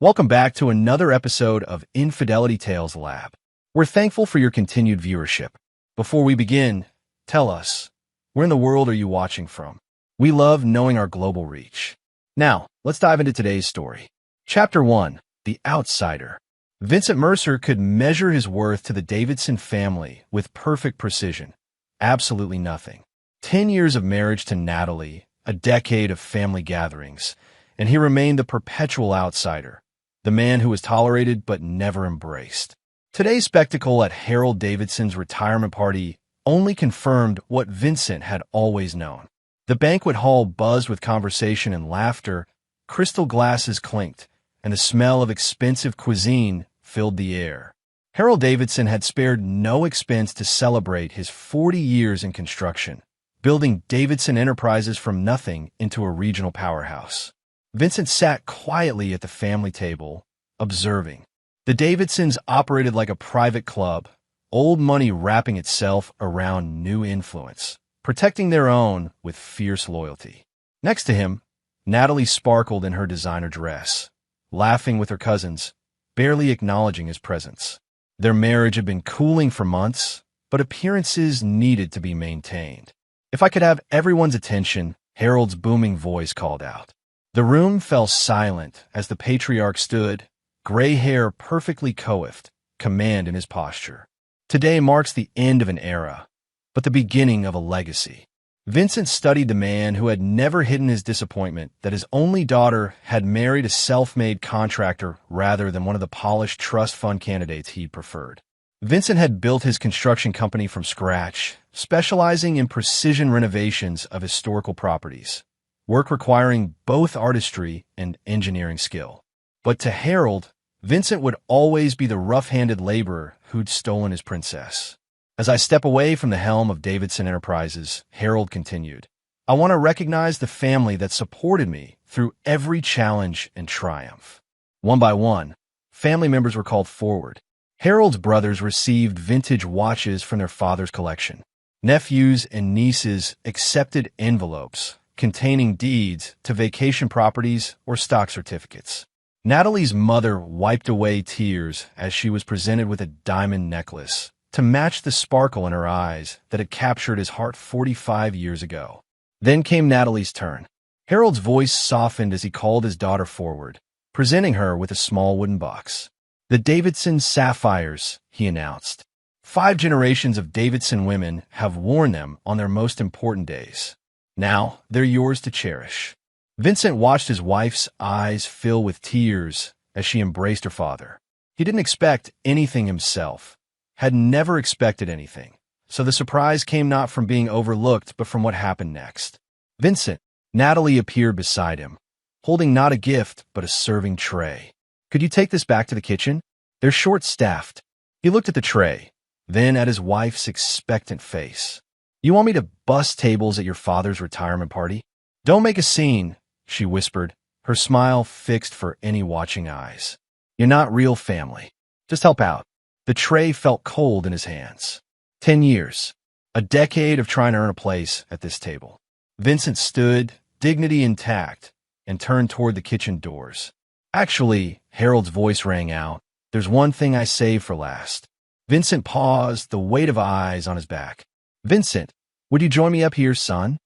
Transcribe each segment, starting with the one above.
Welcome back to another episode of Infidelity Tales Lab. We're thankful for your continued viewership. Before we begin, tell us, where in the world are you watching from? We love knowing our global reach. Now, let's dive into today's story. Chapter 1, The Outsider. Vincent Mercer could measure his worth to the Davidson family with perfect precision. Absolutely nothing. 10 years of marriage to Natalie, a decade of family gatherings, and he remained the perpetual outsider, the man who was tolerated but never embraced. Today's spectacle at Harold Davidson's retirement party only confirmed what Vincent had always known. The banquet hall buzzed with conversation and laughter, crystal glasses clinked, and the smell of expensive cuisine filled the air. Harold Davidson had spared no expense to celebrate his 40 years in construction, building Davidson Enterprises from nothing into a regional powerhouse. Vincent sat quietly at the family table, observing. The Davidsons operated like a private club, old money wrapping itself around new influence, protecting their own with fierce loyalty. Next to him, Natalie sparkled in her designer dress, laughing with her cousins, barely acknowledging his presence. Their marriage had been cooling for months, but appearances needed to be maintained. "If I could have everyone's attention," Harold's booming voice called out. The room fell silent as the patriarch stood, gray hair perfectly coiffed, command in his posture. Today marks the end of an era, but the beginning of a legacy. Vincent studied the man who had never hidden his disappointment that his only daughter had married a self-made contractor rather than one of the polished trust fund candidates he'd preferred. Vincent had built his construction company from scratch, specializing in precision renovations of historical properties, work requiring both artistry and engineering skill. But to Harold, Vincent would always be the rough-handed laborer who'd stolen his princess. "As I step away from the helm of Davidson Enterprises," Harold continued, "I want to recognize the family that supported me through every challenge and triumph." One by one, family members were called forward. Harold's brothers received vintage watches from their father's collection. Nephews and nieces accepted envelopes containing deeds to vacation properties or stock certificates. Natalie's mother wiped away tears as she was presented with a diamond necklace to match the sparkle in her eyes that had captured his heart 45 years ago. Then came Natalie's turn. Harold's voice softened as he called his daughter forward, presenting her with a small wooden box. "The Davidson sapphires," he announced. "5 generations of Davidson women have worn them on their most important days. Now they're yours to cherish." Vincent watched his wife's eyes fill with tears as she embraced her father. He didn't expect anything himself, had never expected anything, so the surprise came not from being overlooked but from what happened next. "Vincent," Natalie appeared beside him, holding not a gift but a serving tray. "Could you take this back to the kitchen? They're short-staffed." He looked at the tray, then at his wife's expectant face. "You want me to bust tables at your father's retirement party?" "Don't make a scene," she whispered, her smile fixed for any watching eyes. "You're not real family. Just help out." The tray felt cold in his hands. 10 years. A decade of trying to earn a place at this table. Vincent stood, dignity intact, and turned toward the kitchen doors. "Actually," Harold's voice rang out, "there's one thing I saved for last." Vincent paused, the weight of eyes on his back. "Vincent, would you join me up here, son?"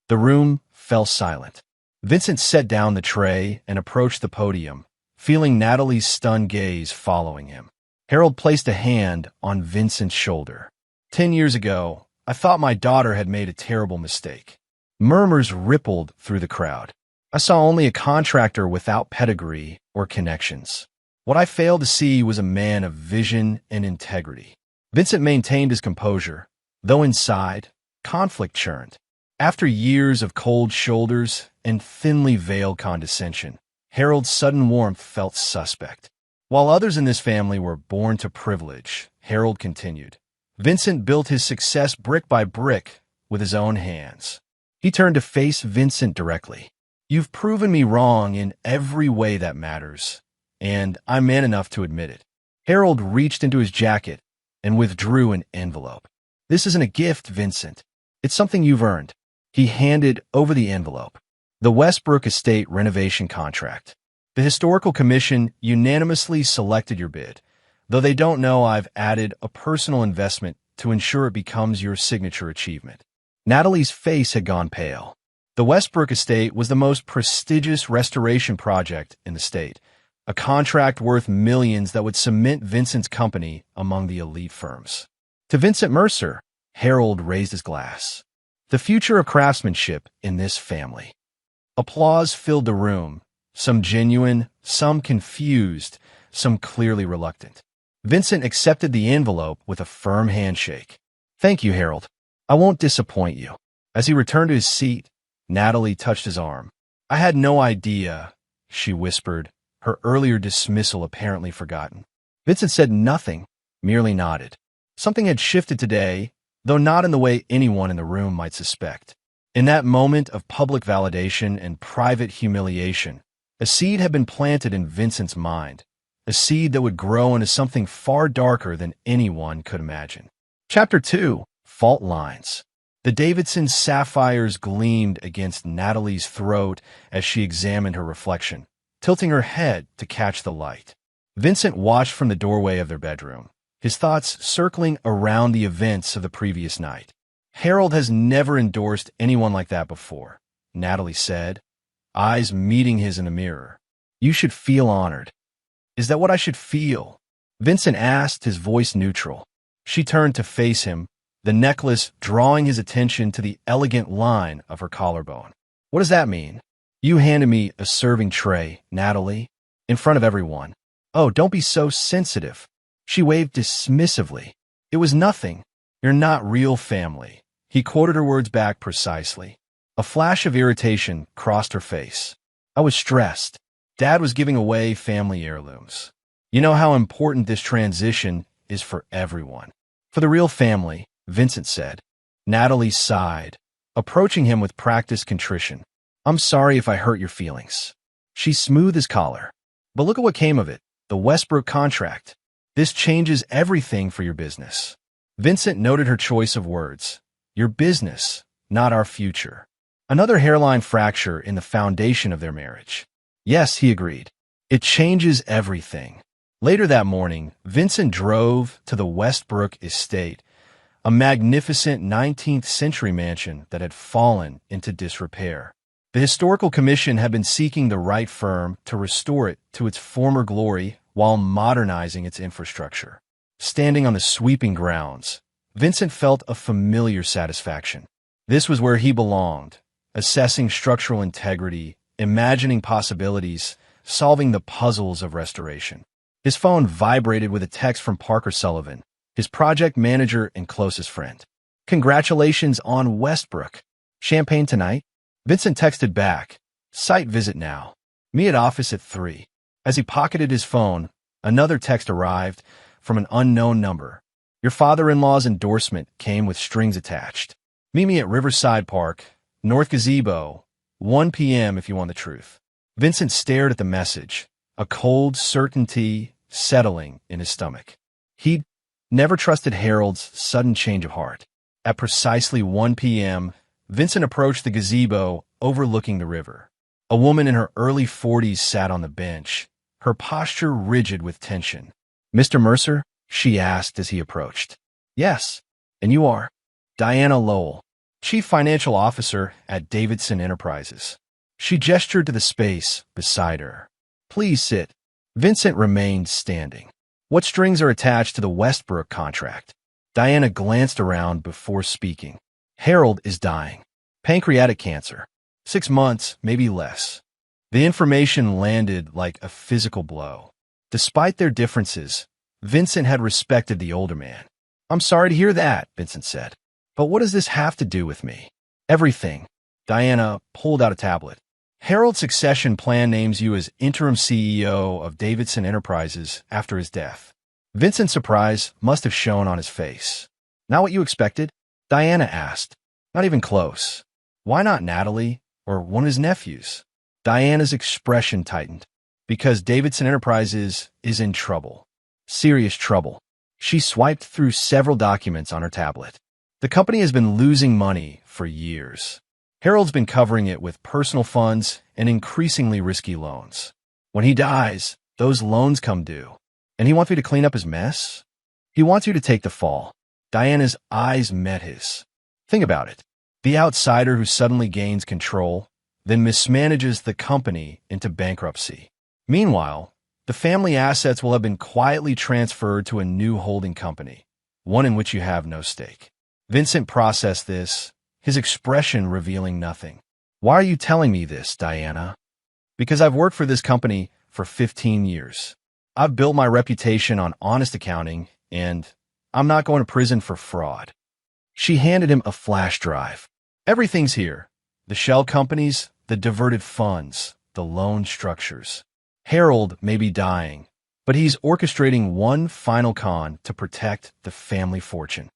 The room fell silent. Vincent set down the tray and approached the podium, feeling Natalie's stunned gaze following him. Harold placed a hand on Vincent's shoulder. 10 years ago, I thought my daughter had made a terrible mistake." Murmurs rippled through the crowd. "I saw only a contractor without pedigree or connections. What I failed to see was a man of vision and integrity." Vincent maintained his composure, though inside, conflict churned. After years of cold shoulders and thinly veiled condescension, Harold's sudden warmth felt suspect. While others in this family were born to privilege, Harold continued, Vincent built his success brick by brick with his own hands. He turned to face Vincent directly. "You've proven me wrong in every way that matters, and I'm man enough to admit it." Harold reached into his jacket and withdrew an envelope. "This isn't a gift, Vincent. It's something you've earned." He handed over the envelope. "The Westbrook Estate renovation contract. The Historical Commission unanimously selected your bid, though they don't know I've added a personal investment to ensure it becomes your signature achievement. Natalie's face had gone pale. The Westbrook estate was the most prestigious restoration project in the state, a contract worth millions that would cement Vincent's company among the elite firms. To Vincent Mercer, Harold raised his glass. The future of craftsmanship in this family. Applause filled the room, some genuine, some confused, some clearly reluctant. Vincent accepted the envelope with a firm handshake. "Thank you, Harold. I won't disappoint you." As he returned to his seat, Natalie touched his arm. "I had no idea," she whispered, her earlier dismissal apparently forgotten. Vincent said nothing, merely nodded. Something had shifted today, though not in the way anyone in the room might suspect. In that moment of public validation and private humiliation, a seed had been planted in Vincent's mind, a seed that would grow into something far darker than anyone could imagine. Chapter 2. Fault Lines. The Davidson sapphires gleamed against Natalie's throat as she examined her reflection, tilting her head to catch the light. Vincent watched from the doorway of their bedroom, his thoughts circling around the events of the previous night. "Harold has never endorsed anyone like that before," Natalie said, eyes meeting his in the mirror. "You should feel honored." "Is that what I should feel?" Vincent asked, his voice neutral. She turned to face him, the necklace drawing his attention to the elegant line of her collarbone. "What does that mean?" "You handed me a serving tray, Natalie, in front of everyone." "Oh, don't be so sensitive." She waved dismissively. "It was nothing. You're not real family." He quoted her words back precisely. A flash of irritation crossed her face. "I was stressed. Dad was giving away family heirlooms. You know how important this transition is for everyone." "For the real family," Vincent said. Natalie sighed, approaching him with practiced contrition. "I'm sorry if I hurt your feelings." She smoothed his collar. "But look at what came of it. The Westbrook contract. This changes everything for your business." Vincent noted her choice of words. "Your business, not our future." Another hairline fracture in the foundation of their marriage. "Yes," he agreed. "It changes everything." Later that morning, Vincent drove to the Westbrook estate, a magnificent 19th century mansion that had fallen into disrepair. The Historical Commission had been seeking the right firm to restore it to its former glory while modernizing its infrastructure. Standing on the sweeping grounds, Vincent felt a familiar satisfaction. This was where he belonged, assessing structural integrity, imagining possibilities, solving the puzzles of restoration. His phone vibrated with a text from Parker Sullivan, his project manager and closest friend. "Congratulations on Westbrook. Champagne tonight?" Vincent texted back, "Site visit now. Me at office at 3. As he pocketed his phone, another text arrived from an unknown number. "Your father-in-law's endorsement came with strings attached. Meet me at Riverside Park, North Gazebo, 1 p.m. if you want the truth." Vincent stared at the message, a cold certainty settling in his stomach. He'd never trusted Harold's sudden change of heart. At precisely 1 p.m., Vincent approached the gazebo overlooking the river. A woman in her early 40s sat on the bench, her posture rigid with tension. "Mr. Mercer?" she asked as he approached. "Yes, and you are?" "Diana Lowell, Chief Financial Officer at Davidson Enterprises." She gestured to the space beside her. "Please sit." Vincent remained standing. "What strings are attached to the Westbrook contract?" Diana glanced around before speaking. "Harold is dying. Pancreatic cancer. 6 months, maybe less." The information landed like a physical blow. Despite their differences, Vincent had respected the older man. "I'm sorry to hear that," Vincent said. "But what does this have to do with me?" "Everything." Diana pulled out a tablet. "Harold's succession plan names you as interim CEO of Davidson Enterprises after his death." Vincent's surprise must have shown on his face. "Not what you expected?" Diana asked. "Not even close." "Why not Natalie or one of his nephews?" Diana's expression tightened. "Because Davidson Enterprises is in trouble. Serious trouble." She swiped through several documents on her tablet. "The company has been losing money for years. Harold's been covering it with personal funds and increasingly risky loans. When he dies, those loans come due. And he wants me to clean up his mess? He wants you to take the fall. Diana's eyes met his. Think about it. The outsider who suddenly gains control, then mismanages the company into bankruptcy. Meanwhile, the family assets will have been quietly transferred to a new holding company, one in which you have no stake. Vincent processed this, his expression revealing nothing. Why are you telling me this, Diana? Because I've worked for this company for 15 years. I've built my reputation on honest accounting, and I'm not going to prison for fraud. She handed him a flash drive. Everything's here. The shell companies, the diverted funds, the loan structures. Harold may be dying, but he's orchestrating one final con to protect the family fortune.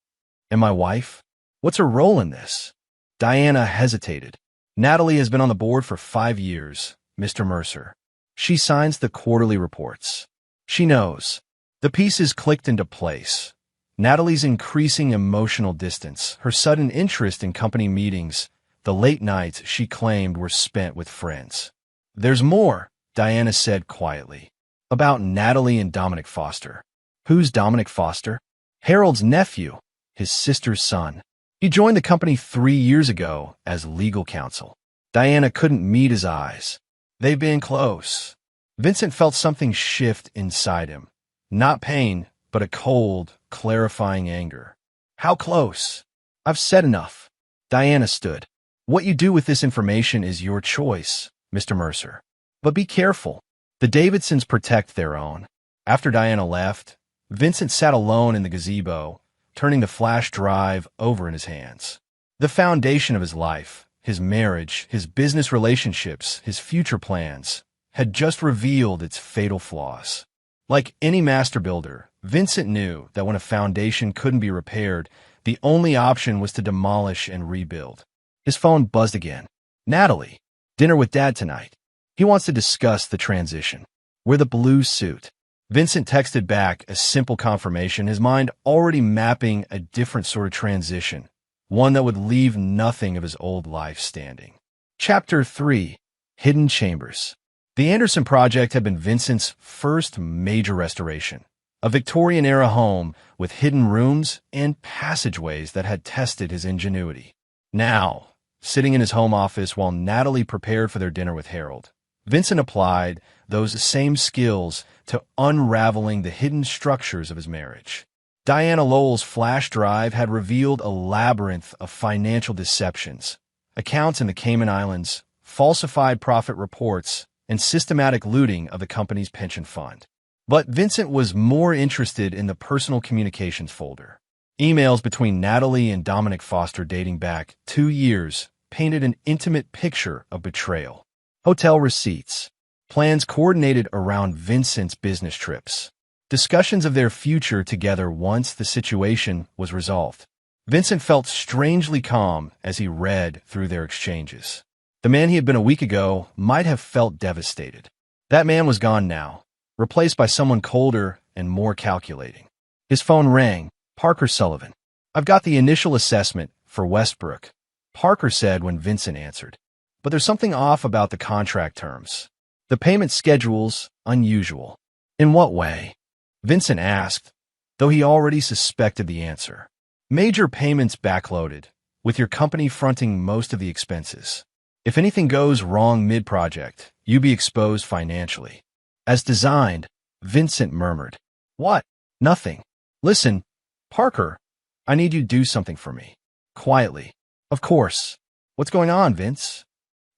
And my wife? What's her role in this? Diana hesitated. Natalie has been on the board for 5 years, Mr. Mercer. She signs the quarterly reports. She knows. The pieces clicked into place. Natalie's increasing emotional distance, her sudden interest in company meetings, the late nights she claimed were spent with friends. There's more, Diana said quietly. About Natalie and Dominic Foster. Who's Dominic Foster? Harold's nephew, his sister's son. He joined the company 3 years ago as legal counsel. Diana couldn't meet his eyes. They've been close. Vincent felt something shift inside him. Not pain, but a cold, clarifying anger. How close? I've said enough. Diana stood. What you do with this information is your choice, Mr. Mercer. But be careful. The Davidsons protect their own. After Diana left, Vincent sat alone in the gazebo, turning the flash drive over in his hands. The foundation of his life, his marriage, his business relationships, his future plans, had just revealed its fatal flaws. Like any master builder, Vincent knew that when a foundation couldn't be repaired, the only option was to demolish and rebuild. His phone buzzed again. Natalie, dinner with Dad tonight. He wants to discuss the transition. Wear the blue suit. Vincent texted back a simple confirmation, his mind already mapping a different sort of transition, one that would leave nothing of his old life standing. Chapter 3. Hidden Chambers. The Anderson project had been Vincent's first major restoration, a Victorian-era home with hidden rooms and passageways that had tested his ingenuity. Now, sitting in his home office while Natalie prepared for their dinner with Harold, Vincent applied those same skills to unraveling the hidden structures of his marriage. Diana Lowell's flash drive had revealed a labyrinth of financial deceptions, accounts in the Cayman Islands, falsified profit reports, and systematic looting of the company's pension fund. But Vincent was more interested in the personal communications folder. Emails between Natalie and Dominic Foster dating back 2 years painted an intimate picture of betrayal. Hotel receipts, plans coordinated around Vincent's business trips, discussions of their future together once the situation was resolved. Vincent felt strangely calm as he read through their exchanges. The man he had been a week ago might have felt devastated. That man was gone now, replaced by someone colder and more calculating. His phone rang. Parker Sullivan. I've got the initial assessment for Westbrook, Parker said when Vincent answered. But there's something off about the contract terms. The payment schedule's unusual. In what way? Vincent asked, though he already suspected the answer. Major payments backloaded, with your company fronting most of the expenses. If anything goes wrong mid-project, you'd be exposed financially. As designed, Vincent murmured. What? Nothing. Listen, Parker, I need you to do something for me. Quietly. Of course. What's going on, Vince?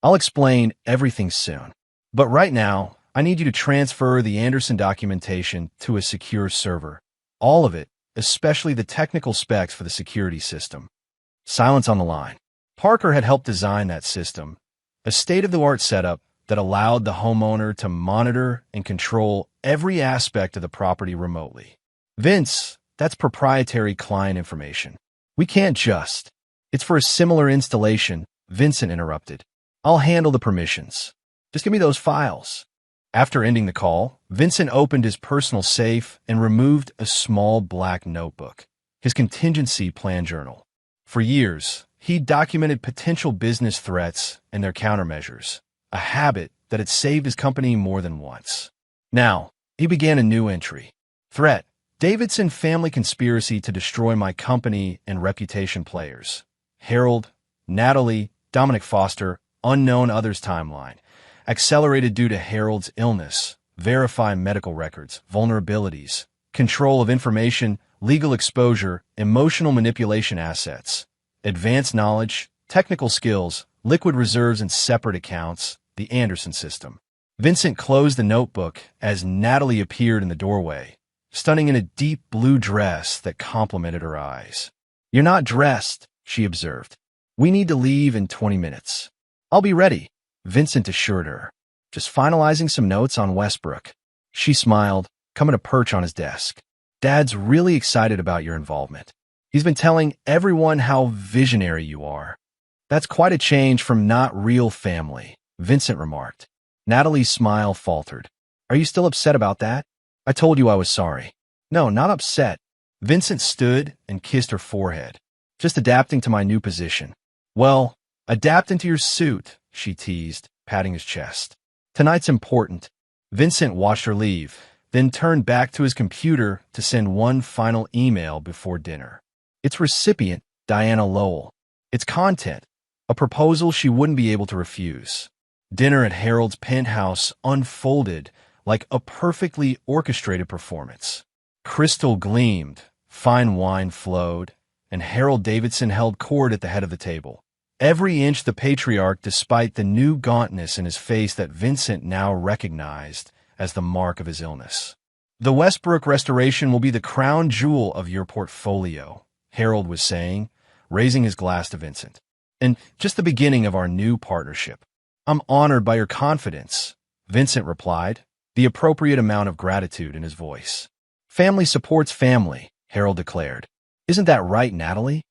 I'll explain everything soon. But right now, I need you to transfer the Anderson documentation to a secure server. All of it, especially the technical specs for the security system. Silence on the line. Parker had helped design that system, a state-of-the-art setup that allowed the homeowner to monitor and control every aspect of the property remotely. Vince, that's proprietary client information. We can't just. It's for a similar installation, Vincent interrupted. I'll handle the permissions. Just give me those files. After ending the call, Vincent opened his personal safe and removed a small black notebook, his contingency plan journal. For years, he documented potential business threats and their countermeasures, a habit that had saved his company more than once. Now, he began a new entry. Threat: Davidson family conspiracy to destroy my company and reputation players. Harold, Natalie, Dominic Foster, unknown others timeline. Accelerated due to Harold's illness. Verify medical records, vulnerabilities, control of information, legal exposure, emotional manipulation assets, advanced knowledge, technical skills, liquid reserves and separate accounts, the Anderson system. Vincent closed the notebook as Natalie appeared in the doorway, stunning in a deep blue dress that complemented her eyes. "You're not dressed," she observed. "We need to leave in 20 minutes. "I'll be ready," Vincent assured her. "Just finalizing some notes on Westbrook." She smiled, coming to perch on his desk. "Dad's really excited about your involvement. He's been telling everyone how visionary you are." "That's quite a change from not real family," Vincent remarked. Natalie's smile faltered. "Are you still upset about that?" "I told you I was sorry." "No, not upset." Vincent stood and kissed her forehead. "Just adapting to my new position." "Well, adapt into your suit," she teased, patting his chest. "Tonight's important." Vincent watched her leave, then turned back to his computer to send one final email before dinner. Its recipient, Diana Lowell. Its content, a proposal she wouldn't be able to refuse. Dinner at Harold's penthouse unfolded like a perfectly orchestrated performance. Crystal gleamed, fine wine flowed, and Harold Davidson held court at the head of the table. Every inch the patriarch, despite the new gauntness in his face that Vincent now recognized as the mark of his illness. "The Westbrook restoration will be the crown jewel of your portfolio," Harold was saying, raising his glass to Vincent. "And just the beginning of our new partnership." "I'm honored by your confidence," Vincent replied, the appropriate amount of gratitude in his voice. "Family supports family," Harold declared. "Isn't that right, Natalie?"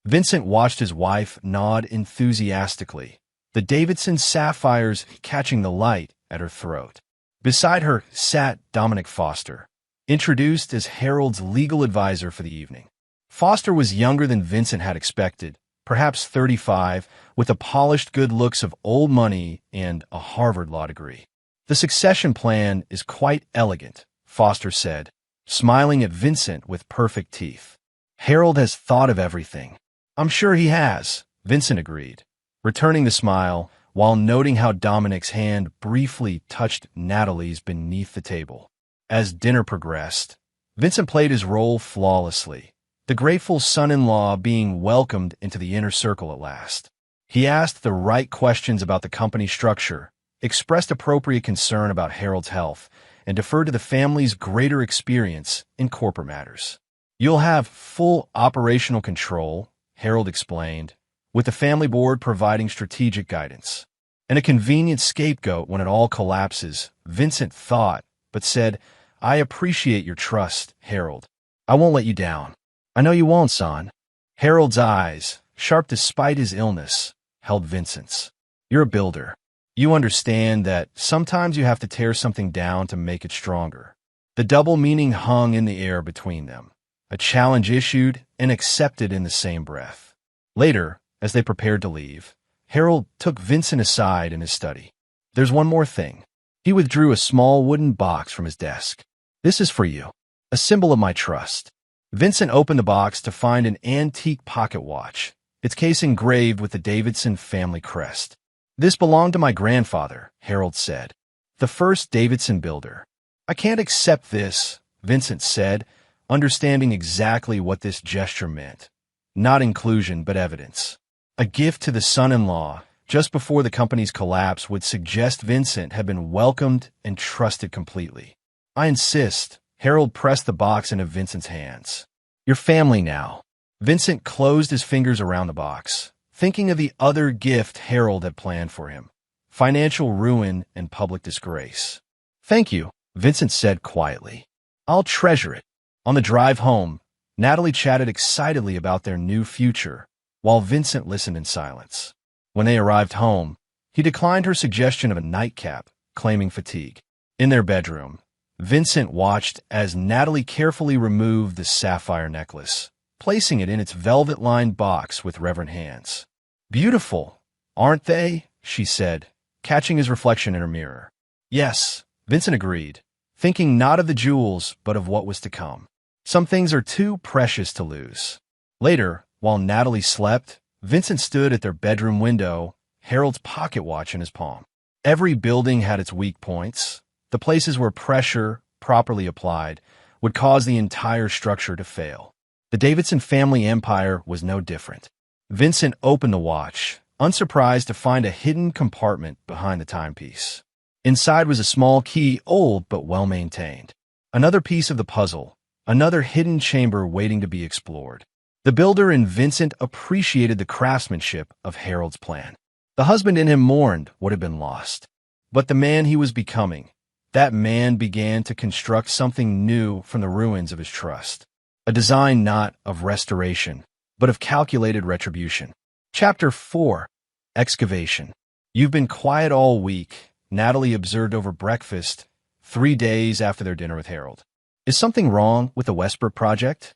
Vincent watched his wife nod enthusiastically, the Davidson sapphires catching the light at her throat. Beside her sat Dominic Foster, introduced as Harold's legal advisor for the evening. Foster was younger than Vincent had expected, perhaps 35, with the polished good looks of old money and a Harvard law degree. "The succession plan is quite elegant," Foster said, smiling at Vincent with perfect teeth. "Harold has thought of everything." "I'm sure he has," Vincent agreed, returning the smile while noting how Dominic's hand briefly touched Natalie's beneath the table. As dinner progressed, Vincent played his role flawlessly, the grateful son-in-law being welcomed into the inner circle at last. He asked the right questions about the company structure, expressed appropriate concern about Harold's health, and deferred to the family's greater experience in corporate matters. "You'll have full operational control," Harold explained, with the family board providing strategic guidance. "And a convenient scapegoat when it all collapses," Vincent thought, but said, "I appreciate your trust, Harold. I won't let you down." "I know you won't, son." Harold's eyes, sharp despite his illness, held Vincent's. "You're a builder. You understand that sometimes you have to tear something down to make it stronger." The double meaning hung in the air between them, a challenge issued and accepted in the same breath. Later, as they prepared to leave, Harold took Vincent aside in his study. "There's one more thing." He withdrew a small wooden box from his desk. "This is for you, a symbol of my trust." Vincent opened the box to find an antique pocket watch, its case engraved with the Davidson family crest. "This belonged to my grandfather," Harold said, "the first Davidson builder." "I can't accept this," Vincent said, understanding exactly what this gesture meant. Not inclusion, but evidence. A gift to the son-in-law just before the company's collapse would suggest Vincent had been welcomed and trusted completely. "I insist." Harold pressed the box into Vincent's hands. "Your family now." Vincent closed his fingers around the box, thinking of the other gift Harold had planned for him: financial ruin and public disgrace. "Thank you," Vincent said quietly. "I'll treasure it." On the drive home, Natalie chatted excitedly about their new future, while Vincent listened in silence. When they arrived home, he declined her suggestion of a nightcap, claiming fatigue. In their bedroom, Vincent watched as Natalie carefully removed the sapphire necklace, placing it in its velvet-lined box with reverent hands. "Beautiful, aren't they?" she said, catching his reflection in her mirror. Yes, Vincent agreed, thinking not of the jewels, but of what was to come. Some things are too precious to lose. Later, while Natalie slept, Vincent stood at their bedroom window, Harold's pocket watch in his palm. Every building had its weak points, the places where pressure, properly applied, would cause the entire structure to fail. The Davidson family empire was no different. Vincent opened the watch, unsurprised to find a hidden compartment behind the timepiece. Inside was a small key, old but well-maintained. Another piece of the puzzle, another hidden chamber waiting to be explored. The builder in Vincent appreciated the craftsmanship of Harold's plan. The husband in him mourned what had been lost. But the man he was becoming, that man began to construct something new from the ruins of his trust. A design not of restoration, but of calculated retribution. Chapter 4. Excavation. You've been quiet all week, Natalie observed over breakfast, 3 days after their dinner with Harold. Is something wrong with the Westbrook project?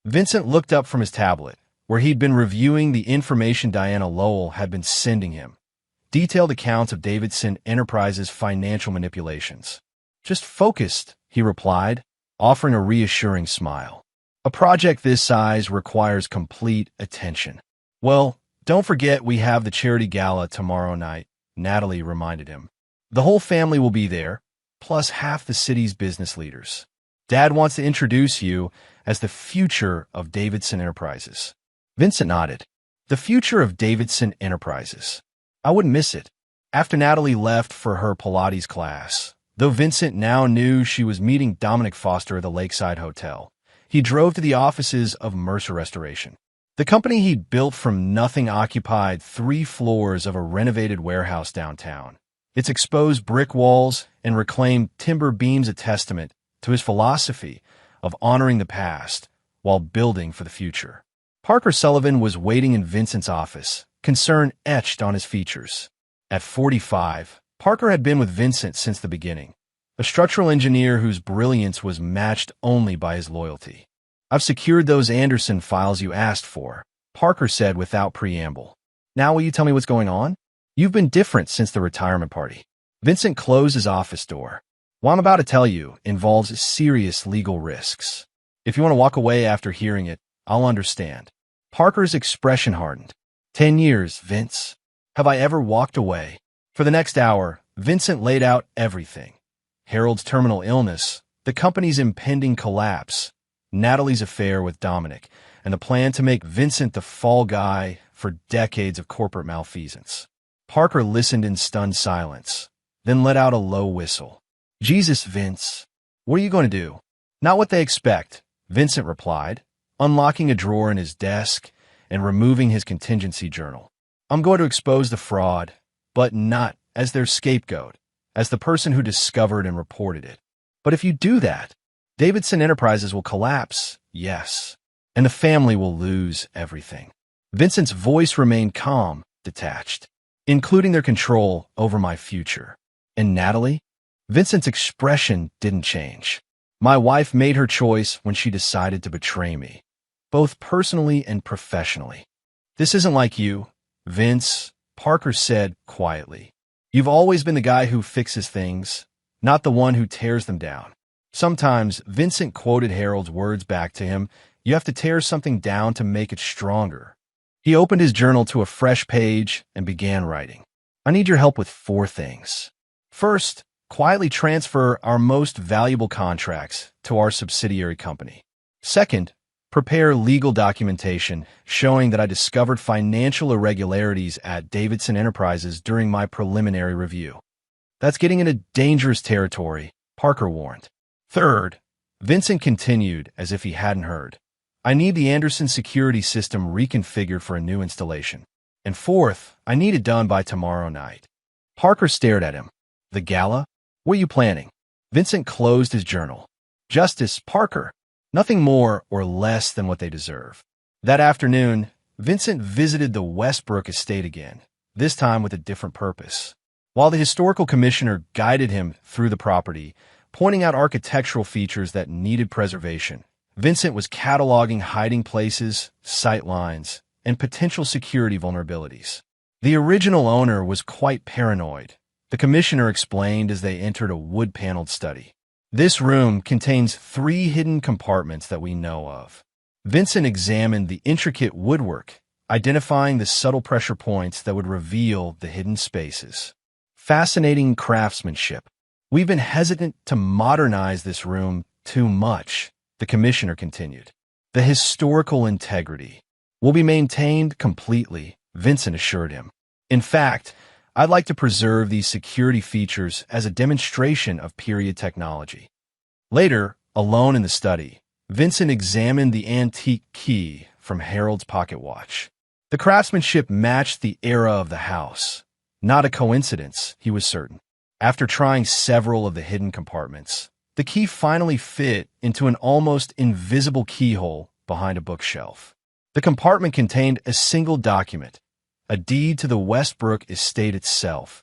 Vincent looked up from his tablet, where he'd been reviewing the information Diana Lowell had been sending him. Detailed accounts of Davidson Enterprises' financial manipulations. Just focused, he replied, offering a reassuring smile. A project this size requires complete attention. Well, don't forget we have the charity gala tomorrow night, Natalie reminded him. The whole family will be there, plus half the city's business leaders. Dad wants to introduce you as the future of Davidson Enterprises. Vincent nodded. The future of Davidson Enterprises. I wouldn't miss it. After Natalie left for her Pilates class, though Vincent now knew she was meeting Dominic Foster at the Lakeside Hotel, he drove to the offices of Mercer Restoration. The company he'd built from nothing occupied 3 floors of a renovated warehouse downtown. Its exposed brick walls and reclaimed timber beams a testament to his philosophy of honoring the past while building for the future. Parker Sullivan was waiting in Vincent's office, concern etched on his features. At 45, Parker had been with Vincent since the beginning, a structural engineer whose brilliance was matched only by his loyalty. I've secured those Anderson files you asked for, Parker said without preamble. Now will you tell me what's going on? You've been different since the retirement party. Vincent closed his office door. What I'm about to tell you involves serious legal risks. If you want to walk away after hearing it, I'll understand. Parker's expression hardened. 10 years, Vince. Have I ever walked away? For the next hour, Vincent laid out everything. Harold's terminal illness, the company's impending collapse, Natalie's affair with Dominic, and the plan to make Vincent the fall guy for decades of corporate malfeasance. Parker listened in stunned silence, then let out a low whistle. Jesus, Vince. What are you going to do? Not what they expect, Vincent replied, unlocking a drawer in his desk and removing his contingency journal. I'm going to expose the fraud, but not as their scapegoat, as the person who discovered and reported it. But if you do that, Davidson Enterprises will collapse, yes, and the family will lose everything. Vincent's voice remained calm, detached, including their control over my future. And Natalie? Vincent's expression didn't change. My wife made her choice when she decided to betray me, both personally and professionally. This isn't like you, Vince, Parker said quietly. You've always been the guy who fixes things, not the one who tears them down. Sometimes Vincent quoted Harold's words back to him, you have to tear something down to make it stronger. He opened his journal to a fresh page and began writing. I need your help with 4 things. First, quietly transfer our most valuable contracts to our subsidiary company. Second, prepare legal documentation showing that I discovered financial irregularities at Davidson Enterprises during my preliminary review. That's getting into dangerous territory, Parker warned. Third, Vincent continued as if he hadn't heard. I need the Anderson security system reconfigured for a new installation. And fourth, I need it done by tomorrow night. Parker stared at him. The gala? What are you planning? Vincent closed his journal. Justice, Parker. Nothing more or less than what they deserve. That afternoon, Vincent visited the Westbrook estate again, this time with a different purpose. While the historical commissioner guided him through the property, pointing out architectural features that needed preservation, Vincent was cataloging hiding places, sight lines, and potential security vulnerabilities. The original owner was quite paranoid, the commissioner explained as they entered a wood-paneled study. This room contains 3 hidden compartments that we know of. Vincent examined the intricate woodwork, identifying the subtle pressure points that would reveal the hidden spaces. Fascinating craftsmanship. We've been hesitant to modernize this room too much, the commissioner continued. The historical integrity will be maintained completely, Vincent assured him. In fact, I'd like to preserve these security features as a demonstration of period technology. Later, alone in the study, Vincent examined the antique key from Harold's pocket watch. The craftsmanship matched the era of the house. Not a coincidence, he was certain. After trying several of the hidden compartments, the key finally fit into an almost invisible keyhole behind a bookshelf. The compartment contained a single document, a deed to the Westbrook estate itself,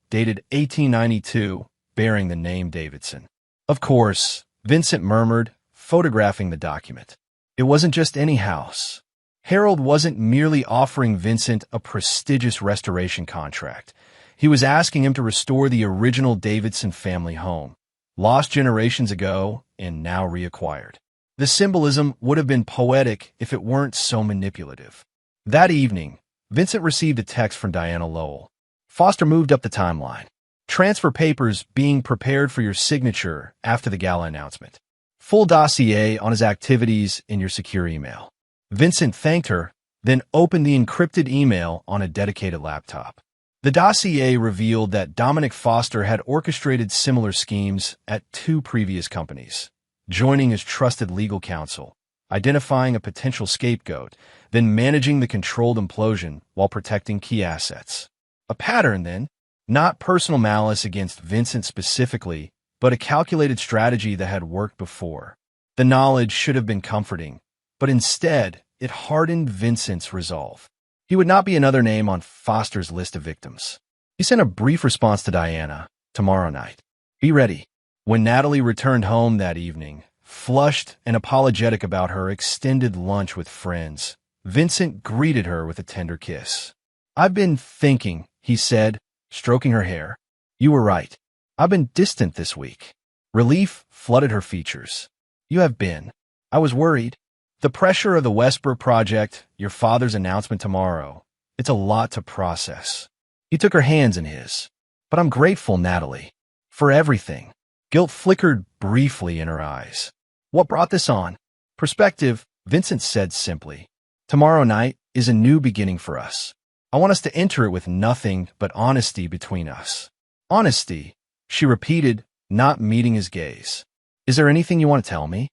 dated 1892, bearing the name Davidson. Of course, Vincent murmured, photographing the document. It wasn't just any house. Harold wasn't merely offering Vincent a prestigious restoration contract. He was asking him to restore the original Davidson family home, lost generations ago and now reacquired. The symbolism would have been poetic if it weren't so manipulative. That evening, Vincent received a text from Diana Lowell. Foster moved up the timeline. Transfer papers being prepared for your signature after the gala announcement. Full dossier on his activities in your secure email. Vincent thanked her, then opened the encrypted email on a dedicated laptop. The dossier revealed that Dominic Foster had orchestrated similar schemes at 2 previous companies, joining as trusted legal counsel, identifying a potential scapegoat, then managing the controlled implosion while protecting key assets. A pattern, then, not personal malice against Vincent specifically, but a calculated strategy that had worked before. The knowledge should have been comforting, but instead, it hardened Vincent's resolve. He would not be another name on Foster's list of victims. He sent a brief response to Diana, tomorrow night. Be ready. When Natalie returned home that evening, flushed and apologetic about her extended lunch with friends, Vincent greeted her with a tender kiss. I've been thinking, he said, stroking her hair. You were right. I've been distant this week. Relief flooded her features. You have been. I was worried. The pressure of the Westbrook project, your father's announcement tomorrow, it's a lot to process. He took her hands in his. But I'm grateful, Natalie, for everything. Guilt flickered briefly in her eyes. What brought this on? Perspective, Vincent said simply. Tomorrow night is a new beginning for us. I want us to enter it with nothing but honesty between us. Honesty, she repeated, not meeting his gaze. Is there anything you want to tell me?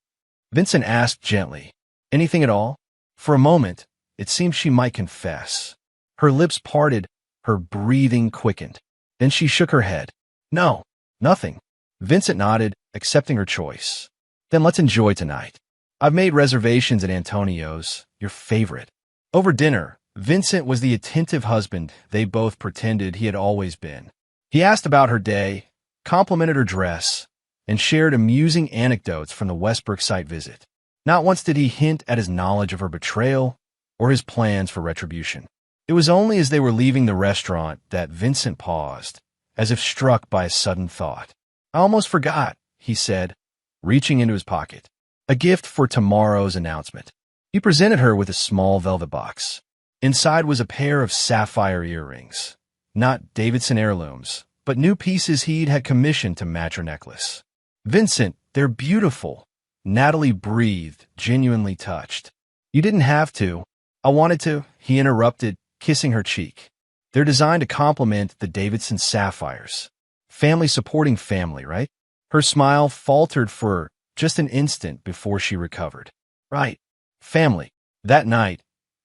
Vincent asked gently. Anything at all? For a moment, it seemed she might confess. Her lips parted, her breathing quickened. Then she shook her head. No, nothing. Vincent nodded, accepting her choice. Then let's enjoy tonight. I've made reservations at Antonio's, your favorite. Over dinner, Vincent was the attentive husband they both pretended he had always been. He asked about her day, complimented her dress, and shared amusing anecdotes from the Westbrook site visit. Not once did he hint at his knowledge of her betrayal or his plans for retribution. It was only as they were leaving the restaurant that Vincent paused, as if struck by a sudden thought. I almost forgot, he said, reaching into his pocket. A gift for tomorrow's announcement. He presented her with a small velvet box. Inside was a pair of sapphire earrings. Not Davidson heirlooms, but new pieces he'd had commissioned to match her necklace. Vincent, they're beautiful. Natalie breathed, genuinely touched. You didn't have to. I wanted to, he interrupted, kissing her cheek. They're designed to complement the Davidson sapphires. Family supporting family, right? Her smile faltered for just an instant before she recovered. Right. Family. That night,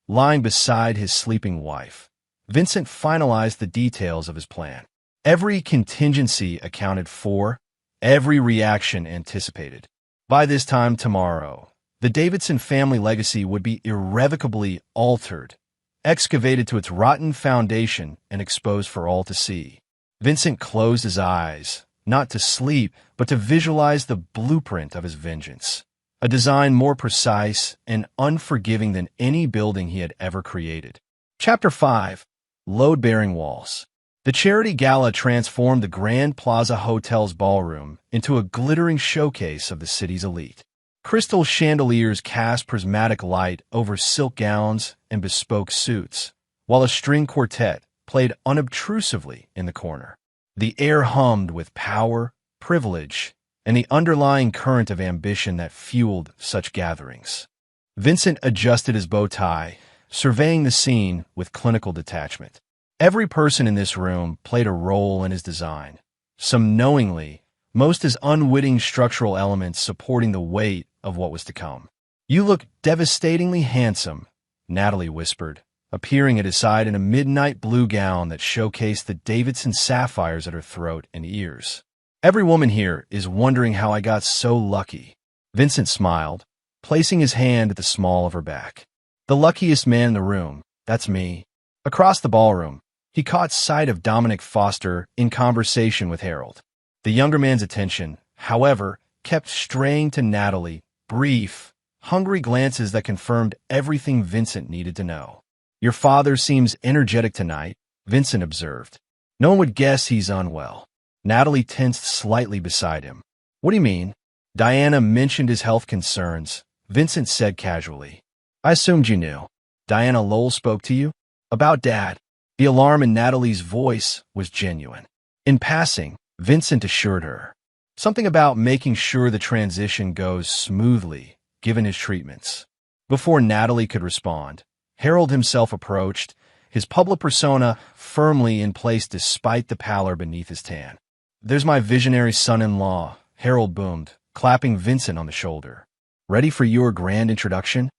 lying beside his sleeping wife, Vincent finalized the details of his plan. Every contingency accounted for, every reaction anticipated. By this time tomorrow, the Davidson family legacy would be irrevocably altered, excavated to its rotten foundation and exposed for all to see. Vincent closed his eyes, not to sleep, but to visualize the blueprint of his vengeance, a design more precise and unforgiving than any building he had ever created. Chapter 5. Load-Bearing Walls. The charity gala transformed the Grand Plaza Hotel's ballroom into a glittering showcase of the city's elite. Crystal chandeliers cast prismatic light over silk gowns and bespoke suits, while a string quartet played unobtrusively in the corner. The air hummed with power, privilege, and the underlying current of ambition that fueled such gatherings. Vincent adjusted his bow tie, surveying the scene with clinical detachment. Every person in this room played a role in his design, some knowingly, most as unwitting structural elements supporting the weight of what was to come. "You look devastatingly handsome," Natalie whispered, appearing at his side in a midnight blue gown that showcased the Davidson sapphires at her throat and ears. "Every woman here is wondering how I got so lucky." Vincent smiled, placing his hand at the small of her back. "The luckiest man in the room, that's me." Across the ballroom, he caught sight of Dominic Foster in conversation with Harold. The younger man's attention, however, kept straying to Natalie, brief, hungry glances that confirmed everything Vincent needed to know. "Your father seems energetic tonight," Vincent observed. "No one would guess he's unwell." Natalie tensed slightly beside him. "What do you mean?" "Diana mentioned his health concerns," Vincent said casually. "I assumed you knew." "Diana Lowell spoke to you?" "About Dad." The alarm in Natalie's voice was genuine. In passing, Vincent assured her. Something about making sure the transition goes smoothly, given his treatments. Before Natalie could respond, Harold himself approached, his public persona firmly in place despite the pallor beneath his tan. "There's my visionary son-in-law," Harold boomed, clapping Vincent on the shoulder. "Ready for your grand introduction?"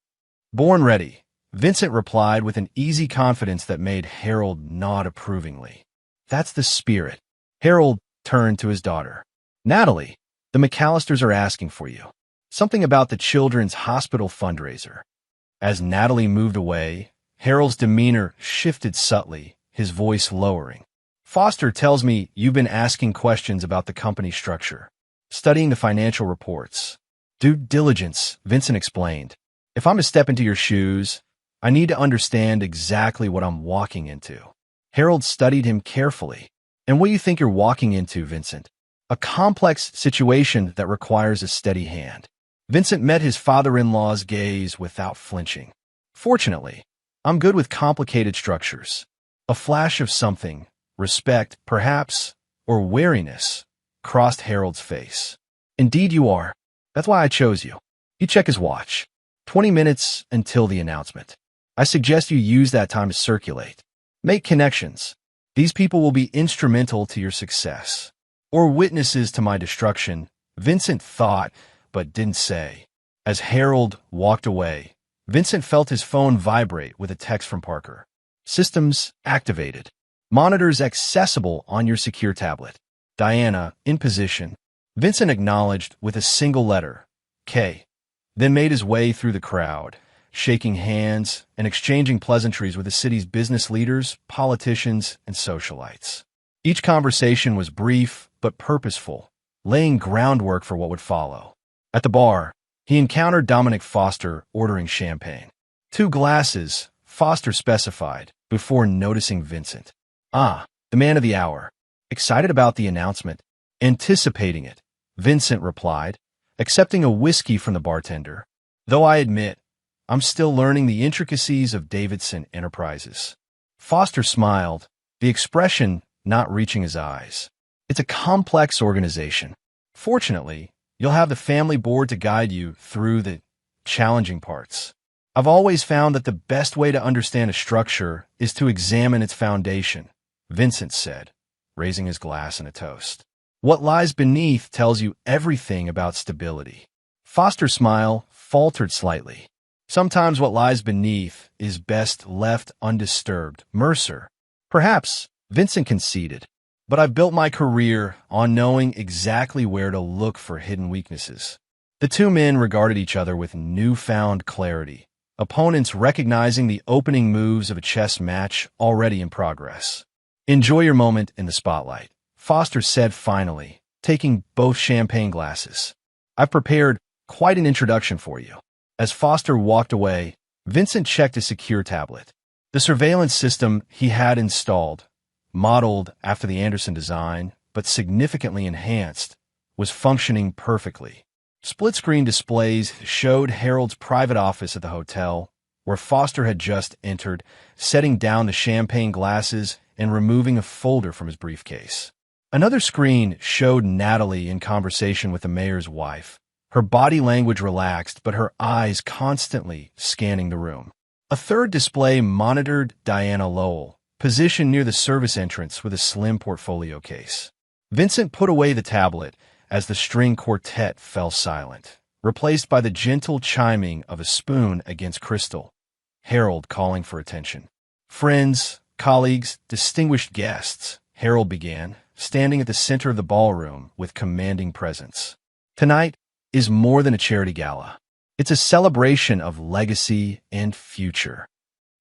"Born ready," Vincent replied with an easy confidence that made Harold nod approvingly. "That's the spirit." Harold turned to his daughter. "Natalie, the McAllisters are asking for you. Something about the Children's Hospital fundraiser." As Natalie moved away, Harold's demeanor shifted subtly, his voice lowering. "Foster tells me you've been asking questions about the company structure, studying the financial reports." "Due diligence," Vincent explained. "If I'm to step into your shoes, I need to understand exactly what I'm walking into." Harold studied him carefully. "And what do you think you're walking into, Vincent?" "A complex situation that requires a steady hand." Vincent met his father-in-law's gaze without flinching. "Fortunately, I'm good with complicated structures." A flash of something, respect, perhaps, or wariness, crossed Harold's face. "Indeed you are. That's why I chose you." He checked his watch. 20 minutes until the announcement. "I suggest you use that time to circulate. Make connections. These people will be instrumental to your success. Or witnesses to my destruction," Vincent thought, but didn't say. As Harold walked away, Vincent felt his phone vibrate with a text from Parker. "Systems activated. Monitors accessible on your secure tablet. Diana, in position." Vincent acknowledged with a single letter, K, then made his way through the crowd, shaking hands and exchanging pleasantries with the city's business leaders, politicians, and socialites. Each conversation was brief but purposeful, laying groundwork for what would follow. At the bar, he encountered Dominic Foster ordering champagne. 2 glasses, Foster specified, before noticing Vincent. "Ah, the man of the hour." "Excited about the announcement?" "Anticipating it," Vincent replied, accepting a whiskey from the bartender. "Though I admit, I'm still learning the intricacies of Davidson Enterprises." Foster smiled, the expression not reaching his eyes. "It's a complex organization. Fortunately, you'll have the family board to guide you through the challenging parts. I've always found that the best way to understand a structure is to examine its foundation," Vincent said, raising his glass in a toast. "What lies beneath tells you everything about stability." Foster's smile faltered slightly. "Sometimes what lies beneath is best left undisturbed." Mercer. "Perhaps," Vincent conceded. "But I've built my career on knowing exactly where to look for hidden weaknesses." The two men regarded each other with newfound clarity, opponents recognizing the opening moves of a chess match already in progress. "Enjoy your moment in the spotlight," Foster said finally, taking both champagne glasses. "I've prepared quite an introduction for you." As Foster walked away, Vincent checked his secure tablet. The surveillance system he had installed, modeled after the Anderson design, but significantly enhanced, was functioning perfectly. Split-screen displays showed Harold's private office at the hotel, where Foster had just entered, setting down the champagne glasses and removing a folder from his briefcase. Another screen showed Natalie in conversation with the mayor's wife, her body language relaxed but her eyes constantly scanning the room. A third display monitored Diana Lowell, positioned near the service entrance with a slim portfolio case. Vincent put away the tablet as the string quartet fell silent, replaced by the gentle chiming of a spoon against crystal. Harold calling for attention. "Friends, colleagues, distinguished guests," Harold began, standing at the center of the ballroom with commanding presence. "Tonight is more than a charity gala. It's a celebration of legacy and future."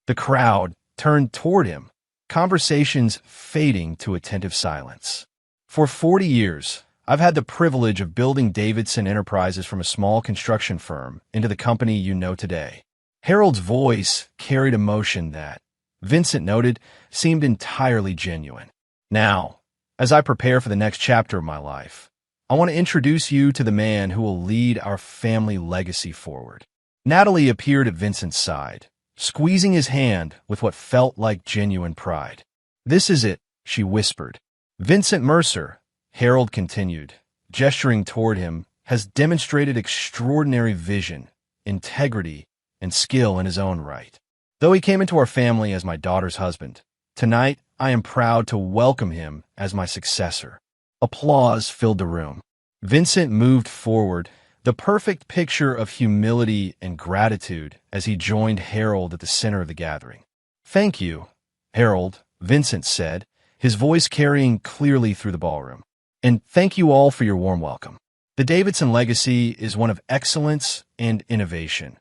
The crowd turned toward him, conversations fading to attentive silence. "For 40 years, I've had the privilege of building Davidson Enterprises from a small construction firm into the company you know today." Harold's voice carried emotion that, Vincent noted, seemed entirely genuine. "Now, as I prepare for the next chapter of my life, I want to introduce you to the man who will lead our family legacy forward." Natalie appeared at Vincent's side, squeezing his hand with what felt like genuine pride. "This is it," she whispered. "Vincent Mercer," Harold continued, gesturing toward him, "has demonstrated extraordinary vision, integrity, and skill in his own right. Though he came into our family as my daughter's husband, tonight I am proud to welcome him as my successor." Applause filled the room. Vincent moved forward, the perfect picture of humility and gratitude as he joined Harold at the center of the gathering. "Thank you, Harold," Vincent said, his voice carrying clearly through the ballroom. "And thank you all for your warm welcome. The Davidson legacy is one of excellence and innovation,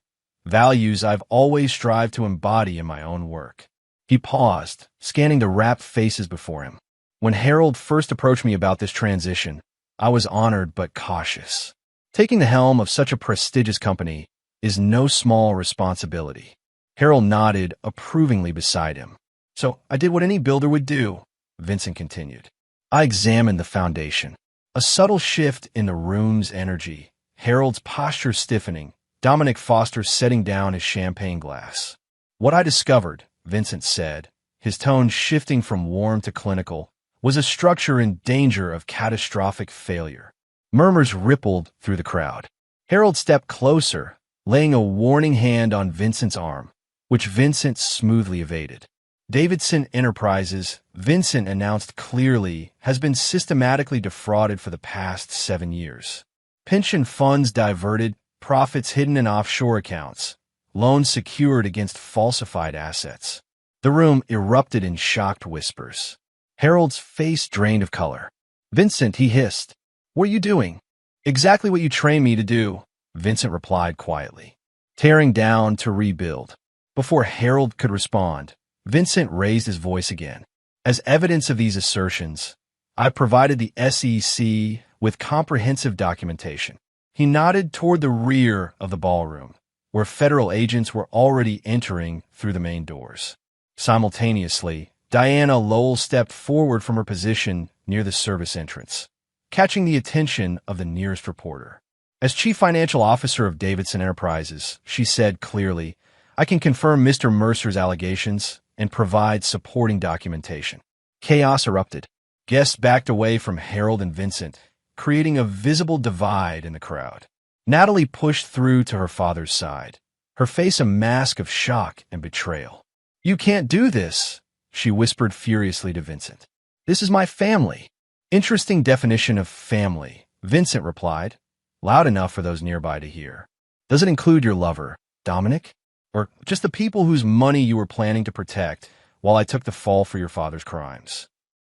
values I've always strived to embody in my own work." He paused, scanning the rapt faces before him. "When Harold first approached me about this transition, I was honored but cautious. Taking the helm of such a prestigious company is no small responsibility." Harold nodded approvingly beside him. "So I did what any builder would do," Vincent continued. "I examined the foundation." A subtle shift in the room's energy, Harold's posture stiffening, Dominic Foster setting down his champagne glass. "What I discovered," Vincent said, his tone shifting from warm to clinical, "was a structure in danger of catastrophic failure." Murmurs rippled through the crowd. Harold stepped closer, laying a warning hand on Vincent's arm, which Vincent smoothly evaded. "Davidson Enterprises," Vincent announced clearly, "has been systematically defrauded for the past 7 years. Pension funds diverted, profits hidden in offshore accounts, loans secured against falsified assets." The room erupted in shocked whispers. Harold's face drained of color. "Vincent," he hissed, "what are you doing?" "Exactly what you trained me to do," Vincent replied quietly. "Tearing down to rebuild." Before Harold could respond, Vincent raised his voice again. "As evidence of these assertions, I provided the SEC with comprehensive documentation." He nodded toward the rear of the ballroom, where federal agents were already entering through the main doors. Simultaneously, Diana Lowell stepped forward from her position near the service entrance, catching the attention of the nearest reporter. "As Chief Financial Officer of Davidson Enterprises," she said clearly, "I can confirm Mr. Mercer's allegations and provide supporting documentation." Chaos erupted. Guests backed away from Harold and Vincent, creating a visible divide in the crowd. Natalie pushed through to her father's side, her face a mask of shock and betrayal. "You can't do this," she whispered furiously to Vincent. "This is my family." "Interesting definition of family," Vincent replied, loud enough for those nearby to hear. "Does it include your lover, Dominic? Or just the people whose money you were planning to protect while I took the fall for your father's crimes?"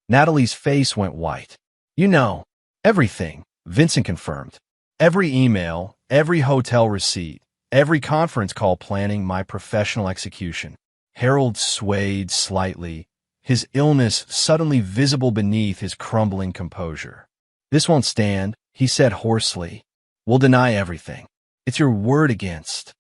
Natalie's face went white. "You know, everything," Vincent confirmed. "Every email, every hotel receipt, every conference call planning my professional execution." Harold swayed slightly, his illness suddenly visible beneath his crumbling composure. "This won't stand," he said hoarsely. "We'll deny everything. It's your word against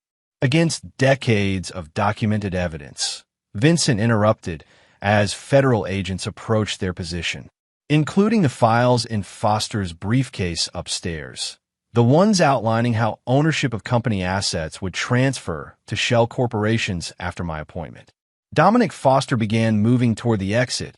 decades of documented evidence." Vincent interrupted, as federal agents approached their position, including the files in Foster's briefcase upstairs, the ones outlining how ownership of company assets would transfer to shell corporations after my appointment. Dominic Foster began moving toward the exit,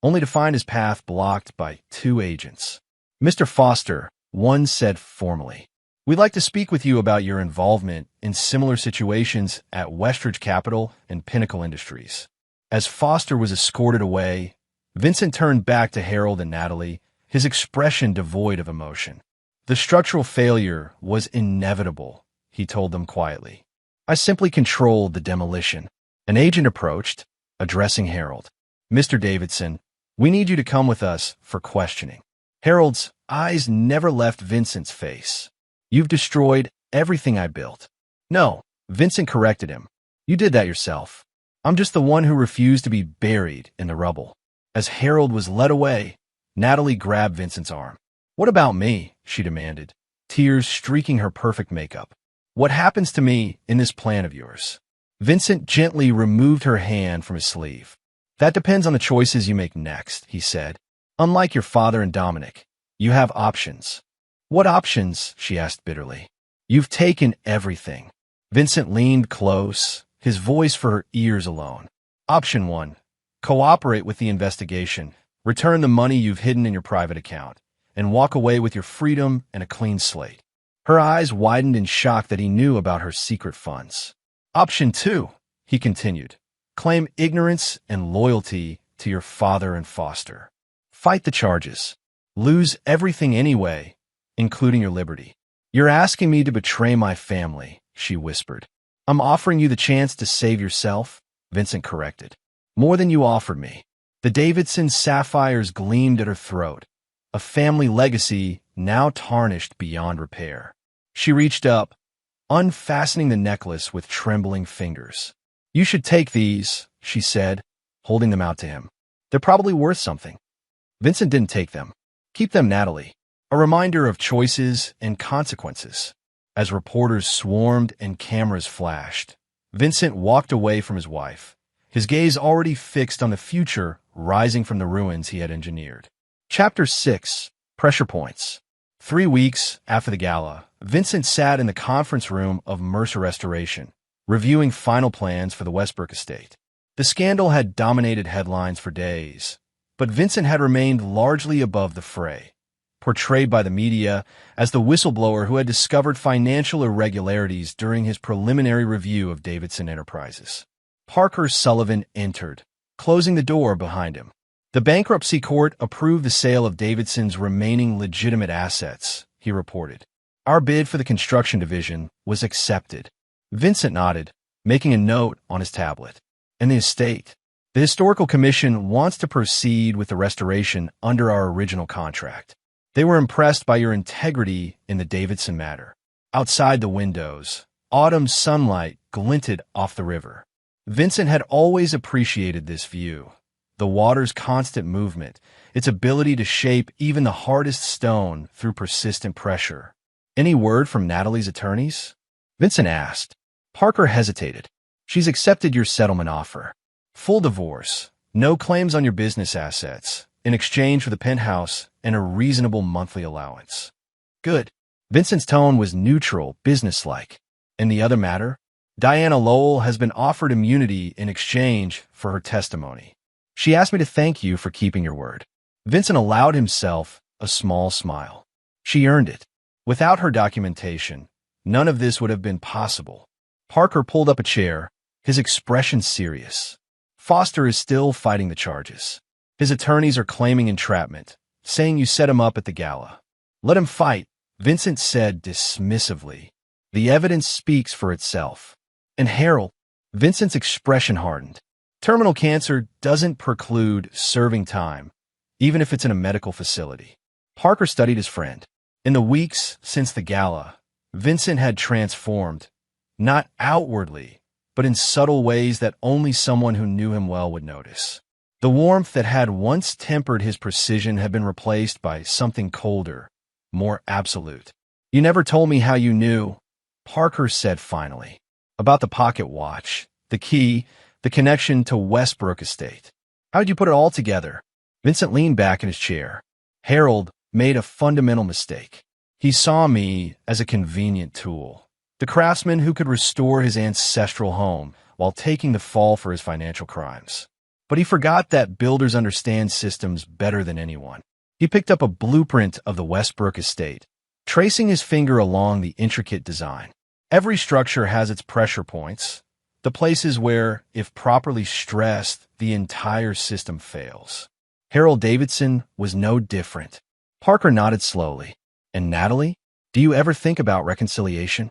only to find his path blocked by two agents. "Mr. Foster," one said formally, "we'd like to speak with you about your involvement in similar situations at Westridge Capital and Pinnacle Industries." As Foster was escorted away, Vincent turned back to Harold and Natalie, his expression devoid of emotion. "The structural failure was inevitable," he told them quietly. "I simply controlled the demolition." An agent approached, addressing Harold. "Mr. Davidson, we need you to come with us for questioning." Harold's eyes never left Vincent's face. "You've destroyed everything I built." "No," Vincent corrected him. "You did that yourself. I'm just the one who refused to be buried in the rubble." As Harold was led away, Natalie grabbed Vincent's arm. "What about me?" she demanded, tears streaking her perfect makeup. "What happens to me in this plan of yours?" Vincent gently removed her hand from his sleeve. "That depends on the choices you make next," he said. "Unlike your father and Dominic, you have options." "What options?" she asked bitterly. "You've taken everything." Vincent leaned close, his voice for her ears alone. "Option 1. Cooperate with the investigation, return the money you've hidden in your private account, and walk away with your freedom and a clean slate." Her eyes widened in shock that he knew about her secret funds. "Option 2, he continued. Claim ignorance and loyalty to your father and Foster. Fight the charges. Lose everything anyway, including your liberty." "You're asking me to betray my family," she whispered. "I'm offering you the chance to save yourself," Vincent corrected. "More than you offered me." The Davidson sapphires gleamed at her throat, a family legacy now tarnished beyond repair. She reached up, unfastening the necklace with trembling fingers. "You should take these," she said, holding them out to him. "They're probably worth something." Vincent didn't take them. "Keep them, Natalie. A reminder of choices and consequences." As reporters swarmed and cameras flashed, Vincent walked away from his wife, his gaze already fixed on the future rising from the ruins he had engineered. Chapter 6. Pressure Points. 3 weeks after the gala, Vincent sat in the conference room of Mercer Restoration, reviewing final plans for the Westbrook estate. The scandal had dominated headlines for days, but Vincent had remained largely above the fray, portrayed by the media as the whistleblower who had discovered financial irregularities during his preliminary review of Davidson Enterprises. Parker Sullivan entered, closing the door behind him. "The bankruptcy court approved the sale of Davidson's remaining legitimate assets," he reported. "Our bid for the construction division was accepted." Vincent nodded, making a note on his tablet. "And the estate? The Historical Commission wants to proceed with the restoration under our original contract. They were impressed by your integrity in the Davidson matter." Outside the windows, autumn sunlight glinted off the river. Vincent had always appreciated this view. The water's constant movement, its ability to shape even the hardest stone through persistent pressure. "Any word from Natalie's attorneys?" Vincent asked. Parker hesitated. "She's accepted your settlement offer. Full divorce, no claims on your business assets, in exchange for the penthouse and a reasonable monthly allowance." "Good." Vincent's tone was neutral, businesslike. "And the other matter? Diana Lowell has been offered immunity in exchange for her testimony. She asked me to thank you for keeping your word." Vincent allowed himself a small smile. She earned it. Without her documentation, none of this would have been possible. Parker pulled up a chair, his expression serious. "Foster is still fighting the charges. His attorneys are claiming entrapment, saying you set him up at the gala." "Let him fight," Vincent said dismissively. "The evidence speaks for itself." "And Harold," Vincent's expression hardened. "Terminal cancer doesn't preclude serving time, even if it's in a medical facility." Parker studied his friend. In the weeks since the gala, Vincent had transformed, not outwardly, but in subtle ways that only someone who knew him well would notice. The warmth that had once tempered his precision had been replaced by something colder, more absolute. "You never told me how you knew," Parker said finally. "About the pocket watch, the key, the connection to Westbrook Estate." How'd you put it all together? Vincent leaned back in his chair. Harold made a fundamental mistake. He saw me as a convenient tool, the craftsman who could restore his ancestral home while taking the fall for his financial crimes. But he forgot that builders understand systems better than anyone. He picked up a blueprint of the Westbrook estate, tracing his finger along the intricate design. Every structure has its pressure points, the places where, if properly stressed, the entire system fails. Harold Davidson was no different. Parker nodded slowly. And Natalie, do you ever think about reconciliation?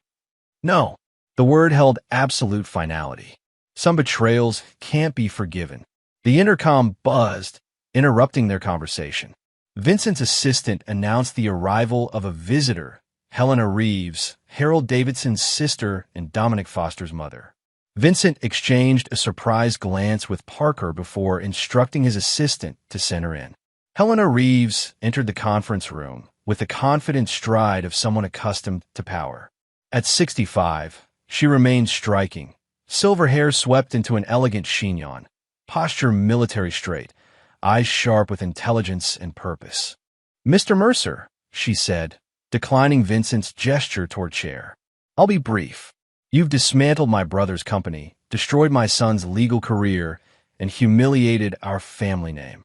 No. The word held absolute finality. Some betrayals can't be forgiven. The intercom buzzed, interrupting their conversation. Vincent's assistant announced the arrival of a visitor, Helena Reeves, Harold Davidson's sister and Dominic Foster's mother. Vincent exchanged a surprised glance with Parker before instructing his assistant to send her in. Helena Reeves entered the conference room with the confident stride of someone accustomed to power. At 65, she remained striking. Silver hair swept into an elegant chignon, posture military straight, eyes sharp with intelligence and purpose. "Mr. Mercer," she said, declining Vincent's gesture toward chair. "I'll be brief. You've dismantled my brother's company, destroyed my son's legal career, and humiliated our family name."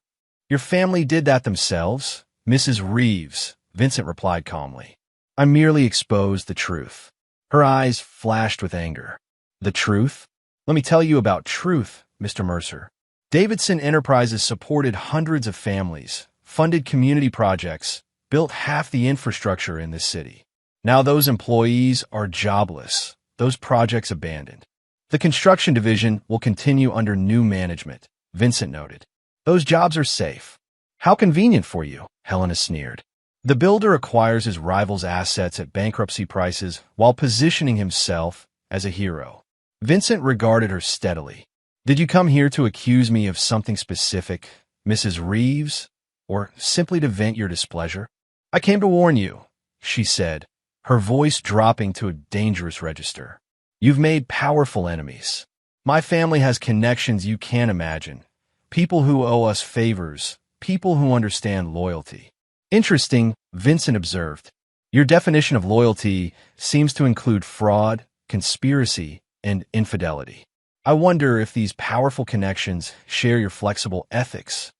"Your family did that themselves, Mrs. Reeves," Vincent replied calmly. "I merely exposed the truth." Her eyes flashed with anger. "The truth? Let me tell you about truth, Mr. Mercer. Davidson Enterprises supported hundreds of families, funded community projects, built half the infrastructure in this city. Now those employees are jobless, those projects abandoned. The construction division will continue under new management," Vincent noted. "Those jobs are safe." "How convenient for you," Helena sneered. "The builder acquires his rival's assets at bankruptcy prices while positioning himself as a hero." Vincent regarded her steadily. "Did you come here to accuse me of something specific, Mrs. Reeves, or simply to vent your displeasure?" "I came to warn you," she said, her voice dropping to a dangerous register. "You've made powerful enemies. My family has connections you can't imagine. People who owe us favors, people who understand loyalty." "Interesting," Vincent observed. "Your definition of loyalty seems to include fraud, conspiracy, and infidelity. I wonder if these powerful connections share your flexible ethics."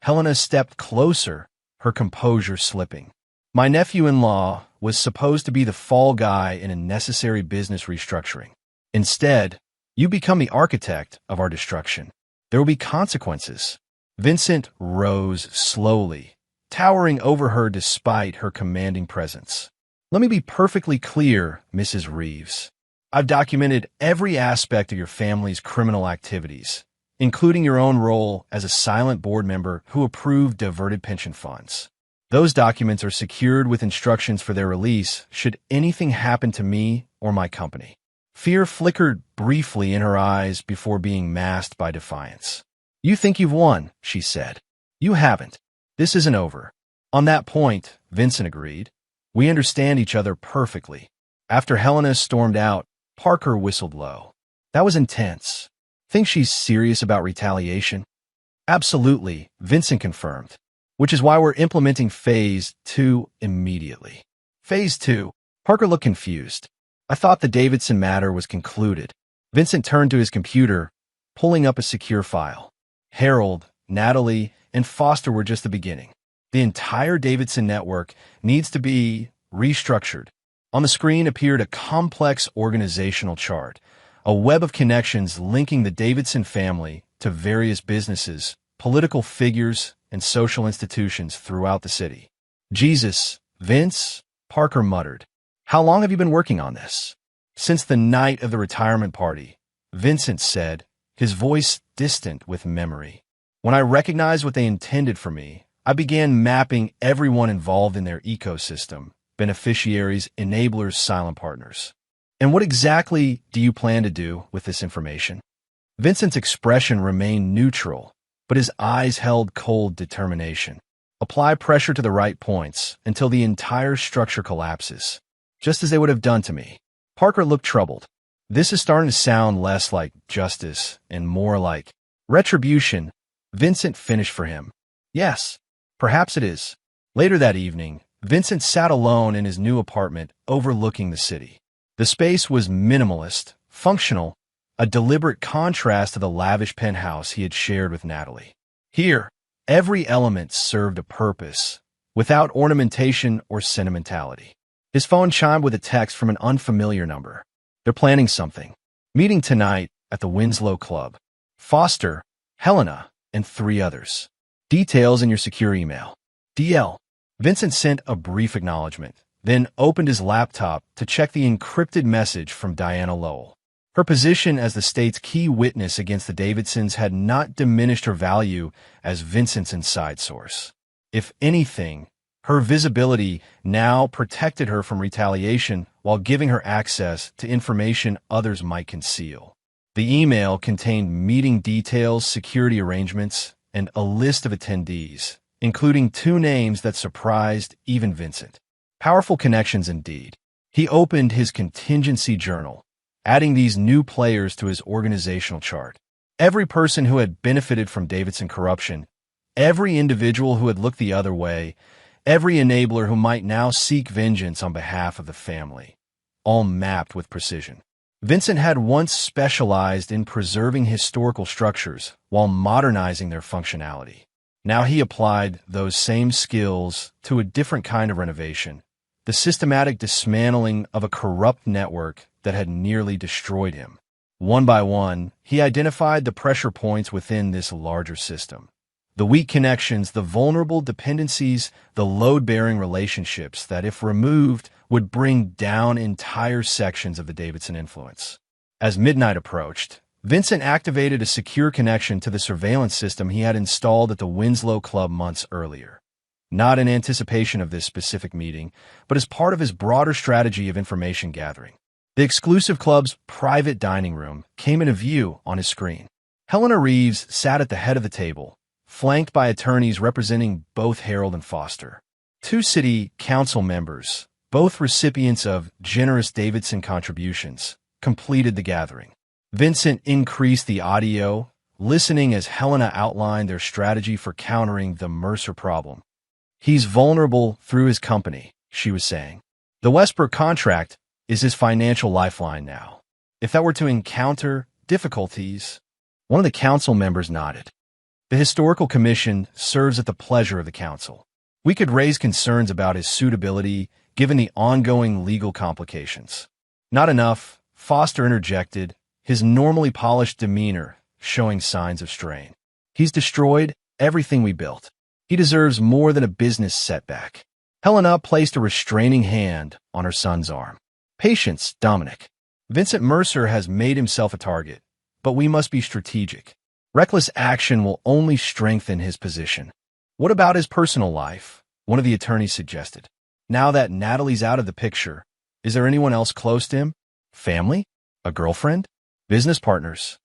Helena stepped closer, her composure slipping. "My nephew-in-law was supposed to be the fall guy in a necessary business restructuring. Instead, you become the architect of our destruction. There will be consequences." Vincent rose slowly, towering over her despite her commanding presence. "Let me be perfectly clear, Mrs. Reeves. I've documented every aspect of your family's criminal activities, including your own role as a silent board member who approved diverted pension funds. Those documents are secured with instructions for their release should anything happen to me or my company." Fear flickered briefly in her eyes before being masked by defiance. "You think you've won," she said. "You haven't. This isn't over." "On that point," Vincent agreed, "we understand each other perfectly." After Helena stormed out, Parker whistled low. "That was intense. Think she's serious about retaliation?" "Absolutely," Vincent confirmed, "which is why we're implementing Phase 2 immediately." "Phase 2? Parker looked confused. "I thought the Davidson matter was concluded." Vincent turned to his computer, pulling up a secure file. Harold, Natalie, and Foster were just the beginning. The entire Davidson network needs to be restructured. On the screen appeared a complex organizational chart, a web of connections linking the Davidson family to various businesses, political figures, and social institutions throughout the city. "Jesus, Vince," Parker muttered. "How long have you been working on this?" "Since the night of the retirement party," Vincent said, his voice distant with memory. "When I recognized what they intended for me, I began mapping everyone involved in their ecosystem, beneficiaries, enablers, silent partners." "And what exactly do you plan to do with this information?" Vincent's expression remained neutral, but his eyes held cold determination. "Apply pressure to the right points until the entire structure collapses, just as they would have done to me." Parker looked troubled. "This is starting to sound less like justice and more like retribution," Vincent finished for him. Yes, perhaps it is. Later that evening, Vincent sat alone in his new apartment overlooking the city. The space was minimalist, functional, a deliberate contrast to the lavish penthouse he had shared with Natalie. Here, every element served a purpose, without ornamentation or sentimentality. His phone chimed with a text from an unfamiliar number. They're planning something. Meeting tonight at the Winslow Club. Foster, Helena, and 3 others. Details in your secure email. DL. Vincent sent a brief acknowledgement, then opened his laptop to check the encrypted message from Diana Lowell. Her position as the state's key witness against the Davidsons had not diminished her value as Vincent's inside source. If anything, her visibility now protected her from retaliation while giving her access to information others might conceal. The email contained meeting details, security arrangements, and a list of attendees, including 2 names that surprised even Vincent. Powerful connections indeed. He opened his contingency journal, adding these new players to his organizational chart. Every person who had benefited from Davidson corruption, every individual who had looked the other way, every enabler who might now seek vengeance on behalf of the family, all mapped with precision. Vincent had once specialized in preserving historical structures while modernizing their functionality. Now he applied those same skills to a different kind of renovation, the systematic dismantling of a corrupt network that had nearly destroyed him. One by one, he identified the pressure points within this larger system. The weak connections, the vulnerable dependencies, the load-bearing relationships that, if removed, would bring down entire sections of the Davidson influence. As midnight approached, Vincent activated a secure connection to the surveillance system he had installed at the Winslow Club months earlier. Not in anticipation of this specific meeting, but as part of his broader strategy of information gathering. The exclusive club's private dining room came into view on his screen. Helena Reeves sat at the head of the table, flanked by attorneys representing both Harold and Foster. 2 city council members, both recipients of generous Davidson contributions, completed the gathering. Vincent increased the audio, listening as Helena outlined their strategy for countering the Mercer problem. He's vulnerable through his company, she was saying. The Westbrook contract is his financial lifeline now. If that were to encounter difficulties, one of the council members nodded. The Historical Commission serves at the pleasure of the council. We could raise concerns about his suitability given the ongoing legal complications. Not enough, Foster interjected, his normally polished demeanor showing signs of strain. He's destroyed everything we built. He deserves more than a business setback. Helena placed a restraining hand on her son's arm. Patience, Dominic. Vincent Mercer has made himself a target, but we must be strategic. Reckless action will only strengthen his position. What about his personal life? One of the attorneys suggested. Now that Natalie's out of the picture, is there anyone else close to him? Family? A girlfriend? Business partners?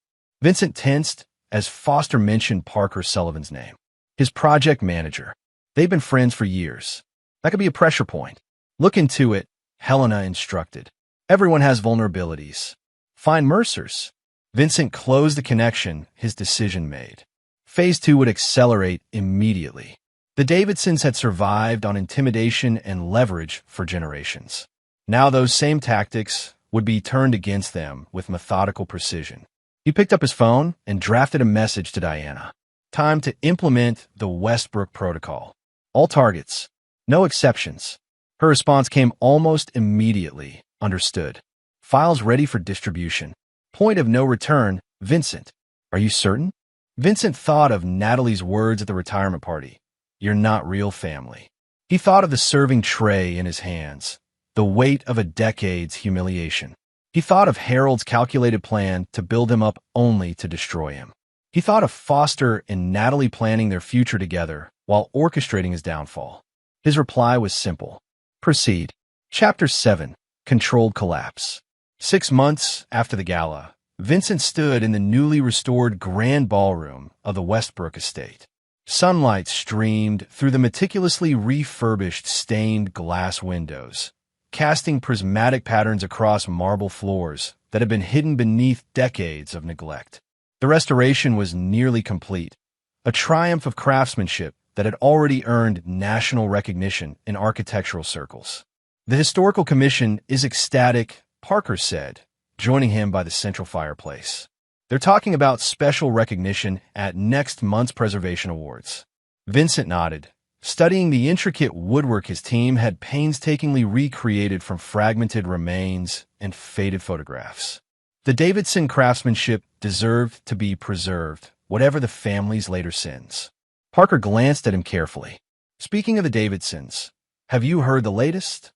Vincent tensed as Foster mentioned Parker Sullivan's name. His project manager. They've been friends for years. That could be a pressure point. Look into it, Helena instructed. Everyone has vulnerabilities. Find Mercer's. Vincent closed the connection, his decision made. Phase 2 would accelerate immediately. The Davidsons had survived on intimidation and leverage for generations. Now those same tactics would be turned against them with methodical precision. He picked up his phone and drafted a message to Diana. Time to implement the Westbrook Protocol. All targets. No exceptions. Her response came almost immediately. Understood. Files ready for distribution. Point of no return, Vincent. Are you certain? Vincent thought of Natalie's words at the retirement party. You're not real family. He thought of the serving tray in his hands, the weight of a decade's humiliation. He thought of Harold's calculated plan to build him up only to destroy him. He thought of Foster and Natalie planning their future together while orchestrating his downfall. His reply was simple. Proceed. Chapter 7. Controlled Collapse. 6 months after the gala, Vincent stood in the newly restored grand ballroom of the Westbrook estate. Sunlight streamed through the meticulously refurbished stained glass windows, casting prismatic patterns across marble floors that had been hidden beneath decades of neglect. The restoration was nearly complete. a triumph of craftsmanship that had already earned national recognition in architectural circles. The Historical Commission is ecstatic, Parker said, joining him by the central fireplace. They're talking about special recognition at next month's Preservation Awards. Vincent nodded, studying the intricate woodwork his team had painstakingly recreated from fragmented remains and faded photographs. The Davidson craftsmanship deserved to be preserved, whatever the family's later sins. Parker glanced at him carefully. Speaking of the Davidsons, have you heard the latest?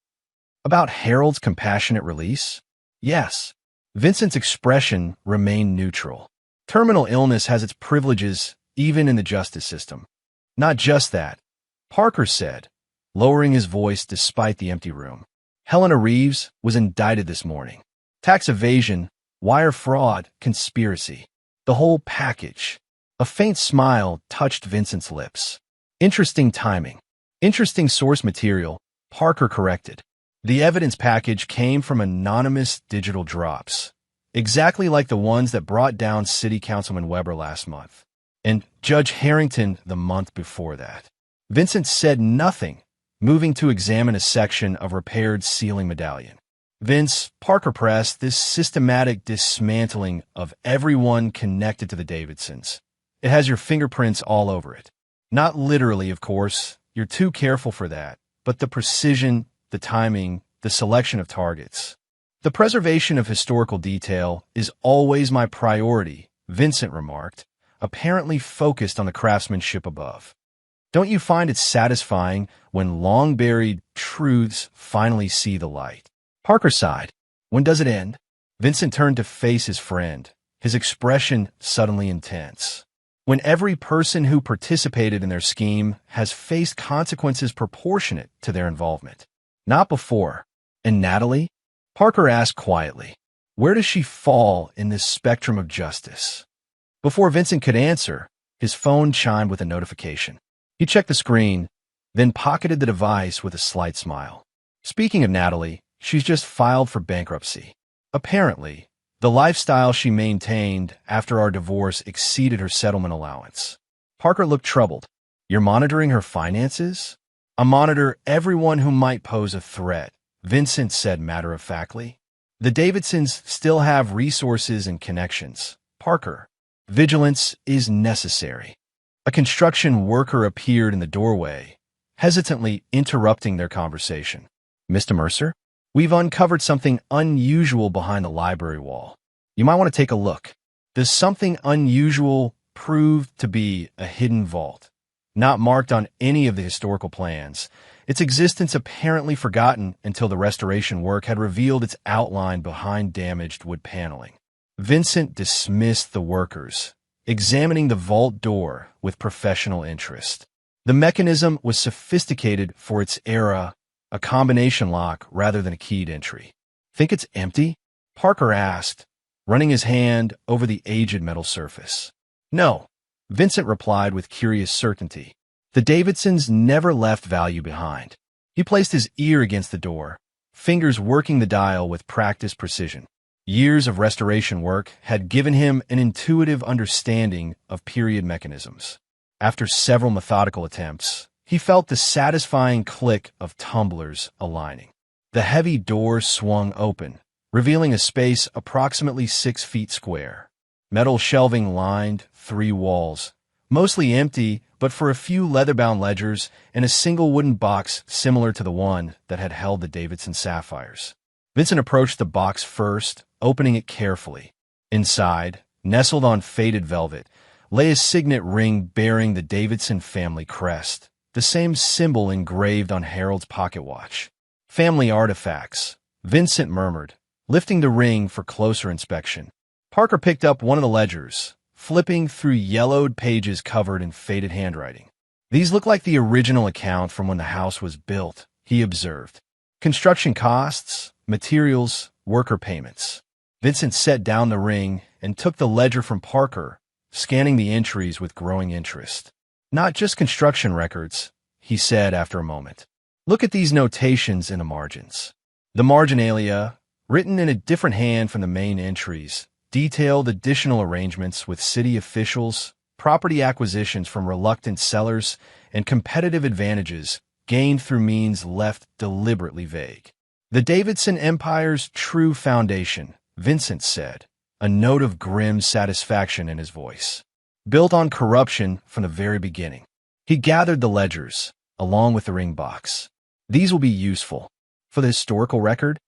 About Harold's compassionate release? Yes. Vincent's expression remained neutral. Terminal illness has its privileges, even in the justice system. Not just that, Parker said, lowering his voice despite the empty room. Helena Reeves was indicted this morning. Tax evasion, wire fraud, conspiracy. The whole package. A faint smile touched Vincent's lips. Interesting timing. Interesting source material, Parker corrected. The evidence package came from anonymous digital drops, exactly like the ones that brought down City Councilman Weber last month, and Judge Harrington the month before that. Vincent said nothing, moving to examine a section of repaired ceiling medallion. Vince, Parker pressed this systematic dismantling of everyone connected to the Davidsons. It has your fingerprints all over it. Not literally, of course. You're too careful for that. But the precision, the timing, the selection of targets. The preservation of historical detail is always my priority, Vincent remarked, apparently focused on the craftsmanship above. Don't you find it satisfying when long-buried truths finally see the light? Parker sighed. When does it end? Vincent turned to face his friend, his expression suddenly intense. When every person who participated in their scheme has faced consequences proportionate to their involvement. Not before. And Natalie? Parker asked quietly. Where does she fall in this spectrum of justice? Before Vincent could answer, his phone chimed with a notification. He checked the screen, then pocketed the device with a slight smile. Speaking of Natalie, she's just filed for bankruptcy. Apparently, the lifestyle she maintained after our divorce exceeded her settlement allowance. Parker looked troubled. You're monitoring her finances? I monitor everyone who might pose a threat, Vincent said matter-of-factly. The Davidsons still have resources and connections. Parker, vigilance is necessary. A construction worker appeared in the doorway, hesitantly interrupting their conversation. Mr. Mercer? We've uncovered something unusual behind the library wall. You might want to take a look. This something unusual proved to be a hidden vault, not marked on any of the historical plans, its existence apparently forgotten until the restoration work had revealed its outline behind damaged wood paneling. Vincent dismissed the workers, examining the vault door with professional interest. The mechanism was sophisticated for its era, a combination lock rather than a keyed entry. Think it's empty? Parker asked, running his hand over the aged metal surface. No, Vincent replied with curious certainty. The Davidsons never left value behind. He placed his ear against the door, fingers working the dial with practiced precision. Years of restoration work had given him an intuitive understanding of period mechanisms. After several methodical attempts, he felt the satisfying click of tumblers aligning. The heavy door swung open, revealing a space approximately 6 feet square. Metal shelving lined 3 walls, mostly empty but for a few leather-bound ledgers and a single wooden box similar to the one that had held the Davidson sapphires. Vincent approached the box first, opening it carefully. Inside, nestled on faded velvet, lay a signet ring bearing the Davidson family crest, the same symbol engraved on Harold's pocket watch. Family artifacts, Vincent murmured, lifting the ring for closer inspection. Parker picked up one of the ledgers, flipping through yellowed pages covered in faded handwriting. These look like the original account from when the house was built, he observed. Construction costs, materials, worker payments. Vincent set down the ring and took the ledger from Parker, scanning the entries with growing interest. Not just construction records, he said after a moment. Look at these notations in the margins. The marginalia, written in a different hand from the main entries, detailed additional arrangements with city officials, property acquisitions from reluctant sellers, and competitive advantages gained through means left deliberately vague. The Davidson Empire's true foundation, Vincent said, a note of grim satisfaction in his voice, built on corruption from the very beginning. He gathered the ledgers, along with the ring box. These will be useful. For the historical record?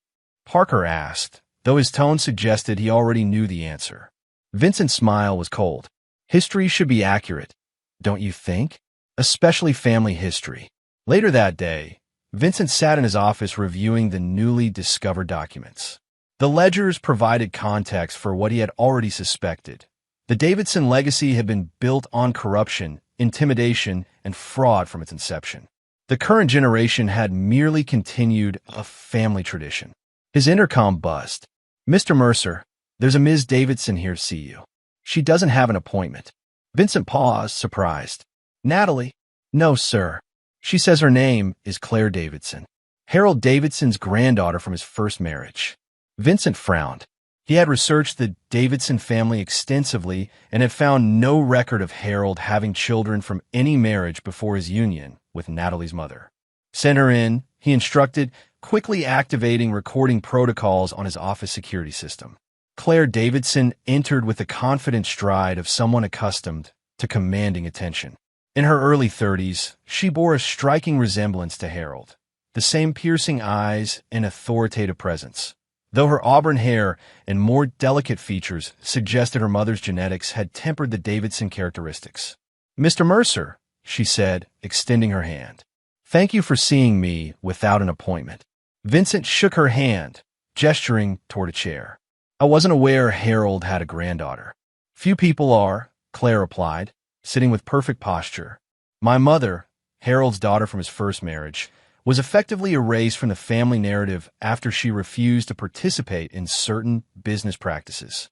Parker asked, though his tone suggested he already knew the answer. Vincent's smile was cold. History should be accurate, don't you think? Especially family history. Later that day, Vincent sat in his office reviewing the newly discovered documents. The ledgers provided context for what he had already suspected. The Davidson legacy had been built on corruption, intimidation, and fraud from its inception. The current generation had merely continued a family tradition. His intercom buzzed. "Mr. Mercer, there's a Ms. Davidson here to see you. She doesn't have an appointment." Vincent paused, surprised. "Natalie?" "No, sir. She says her name is Claire Davidson, Harold Davidson's granddaughter from his first marriage." Vincent frowned. He had researched the Davidson family extensively and had found no record of Harold having children from any marriage before his union with Natalie's mother. "Send her in," he instructed, quickly activating recording protocols on his office security system. Claire Davidson entered with the confident stride of someone accustomed to commanding attention. In her early 30s, she bore a striking resemblance to Harold, the same piercing eyes and authoritative presence, though her auburn hair and more delicate features suggested her mother's genetics had tempered the Davidson characteristics. "Mr. Mercer," she said, extending her hand. "Thank you for seeing me without an appointment." Vincent shook her hand, gesturing toward a chair. "I wasn't aware Harold had a granddaughter." "Few people are," Claire replied, sitting with perfect posture. "My mother, Harold's daughter from his first marriage, was effectively erased from the family narrative after she refused to participate in certain business practices."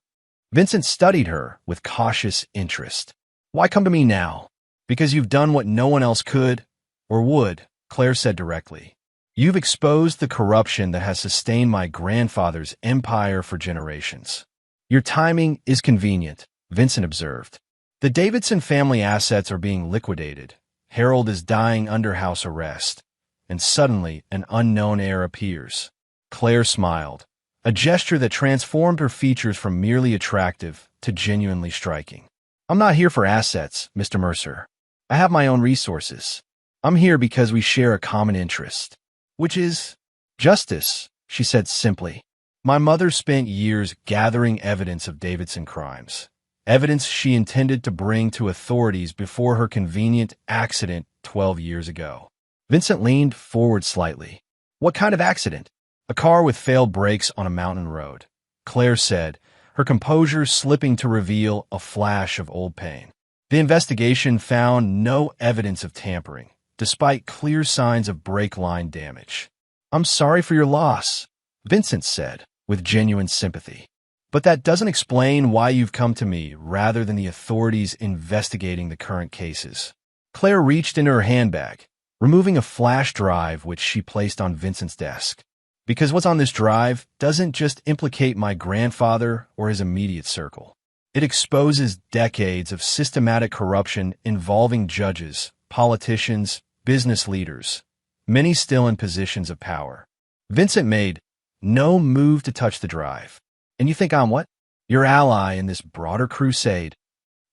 Vincent studied her with cautious interest. "Why come to me now?" "Because you've done what no one else could or would," Claire said directly. "You've exposed the corruption that has sustained my grandfather's empire for generations." "Your timing is convenient," Vincent observed. "The Davidson family assets are being liquidated. Harold is dying under house arrest. And suddenly an unknown heir appears." Claire smiled, a gesture that transformed her features from merely attractive to genuinely striking. "I'm not here for assets, Mr. Mercer. I have my own resources. I'm here because we share a common interest." "Which is?" "Justice," she said simply. "My mother spent years gathering evidence of Davidson crimes, evidence she intended to bring to authorities before her convenient accident 12 years ago." Vincent leaned forward slightly. "What kind of accident?" "A car with failed brakes on a mountain road," Claire said, her composure slipping to reveal a flash of old pain. "The investigation found no evidence of tampering, despite clear signs of brake line damage." "I'm sorry for your loss," Vincent said, with genuine sympathy. "But that doesn't explain why you've come to me rather than the authorities investigating the current cases." Claire reached into her handbag, removing a flash drive which she placed on Vincent's desk. "Because what's on this drive doesn't just implicate my grandfather or his immediate circle. It exposes decades of systematic corruption involving judges, politicians, business leaders, many still in positions of power." Vincent made no move to touch the drive. "And you think I'm what?" "Your ally in this broader crusade.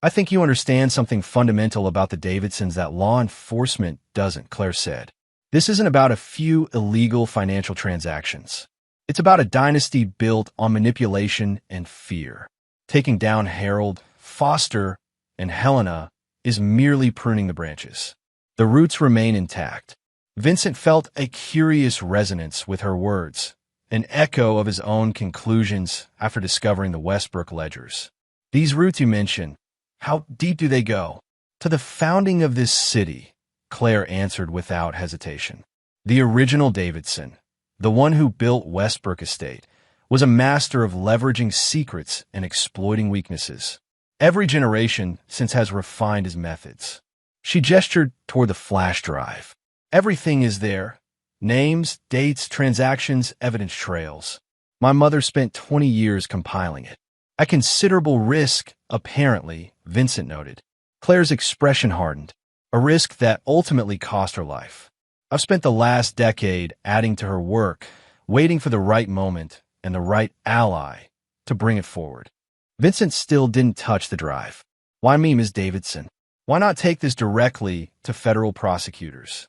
I think you understand something fundamental about the Davidsons that law enforcement doesn't," Claire said. "This isn't about a few illegal financial transactions. It's about a dynasty built on manipulation and fear. Taking down Harold, Foster, and Helena is merely pruning the branches. The roots remain intact." Vincent felt a curious resonance with her words, an echo of his own conclusions after discovering the Westbrook ledgers. "These roots you mention, how deep do they go?" "To the founding of this city," Claire answered without hesitation. "The original Davidson, the one who built Westbrook Estate, was a master of leveraging secrets and exploiting weaknesses. Every generation since has refined his methods." She gestured toward the flash drive. "Everything is there. Names, dates, transactions, evidence trails. My mother spent 20 years compiling it. At considerable risk, apparently," Vincent noted. Claire's expression hardened, a risk that ultimately cost her life. I've spent the last decade adding to her work, waiting for the right moment and the right ally to bring it forward. Vincent still didn't touch the drive. Why me, Ms. Davidson? Why not take this directly to federal prosecutors?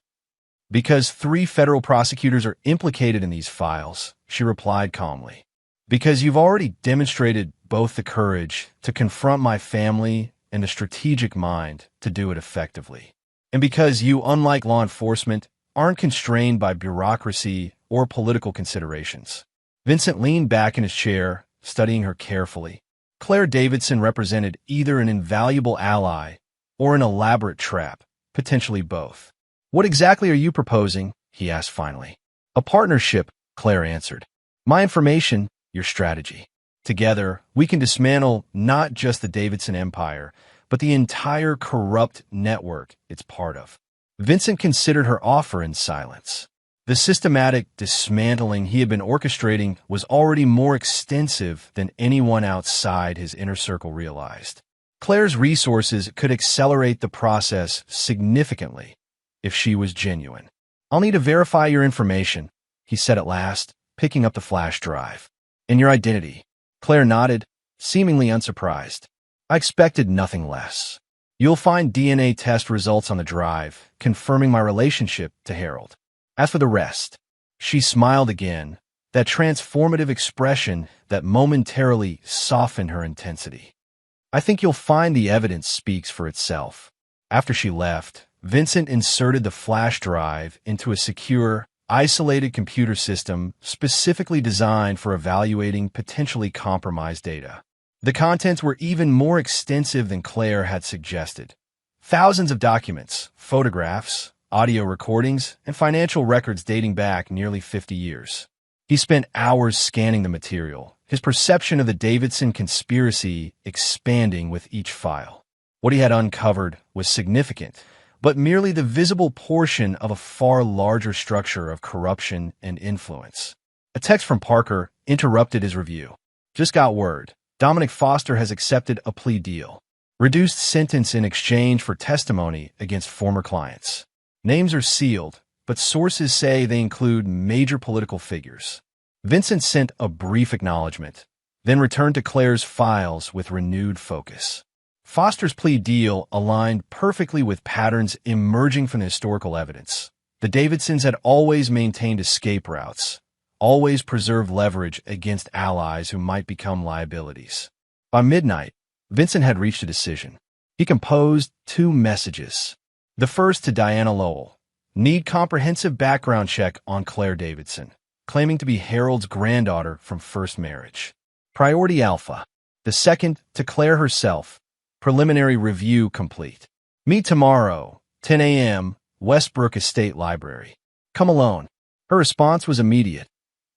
Because 3 federal prosecutors are implicated in these files, she replied calmly. Because you've already demonstrated both the courage to confront my family and the strategic mind to do it effectively. And because you, unlike law enforcement, aren't constrained by bureaucracy or political considerations. Vincent leaned back in his chair, studying her carefully. Claire Davidson represented either an invaluable ally or an elaborate trap, potentially both. What exactly are you proposing? He asked finally. A partnership, Claire answered. My information, your strategy. Together, we can dismantle not just the Davidson empire, but the entire corrupt network it's part of. Vincent considered her offer in silence. The systematic dismantling he had been orchestrating was already more extensive than anyone outside his inner circle realized. Claire's resources could accelerate the process significantly if she was genuine. I'll need to verify your information, he said at last, picking up the flash drive. And your identity. Claire nodded, seemingly unsurprised. I expected nothing less. You'll find DNA test results on the drive, confirming my relationship to Harold. As for the rest, she smiled again, that transformative expression that momentarily softened her intensity. I think you'll find the evidence speaks for itself. After she left, Vincent inserted the flash drive into a secure, isolated computer system specifically designed for evaluating potentially compromised data. The contents were even more extensive than Claire had suggested. Thousands of documents, photographs, audio recordings, and financial records dating back nearly 50 years. He spent hours scanning the material, his perception of the Davidson conspiracy expanding with each file. What he had uncovered was significant, but merely the visible portion of a far larger structure of corruption and influence. A text from Parker interrupted his review. Just got word. Dominic Foster has accepted a plea deal. Reduced sentence in exchange for testimony against former clients. Names are sealed, but sources say they include major political figures. Vincent sent a brief acknowledgement, then returned to Claire's files with renewed focus. Foster's plea deal aligned perfectly with patterns emerging from the historical evidence. The Davidsons had always maintained escape routes, always preserved leverage against allies who might become liabilities. By midnight, Vincent had reached a decision. He composed 2 messages. The first to Diana Lowell. Need comprehensive background check on Claire Davidson, claiming to be Harold's granddaughter from first marriage. Priority Alpha. The second to Claire herself. Preliminary review complete. Meet tomorrow, 10 a.m., Westbrook Estate Library. Come alone. Her response was immediate.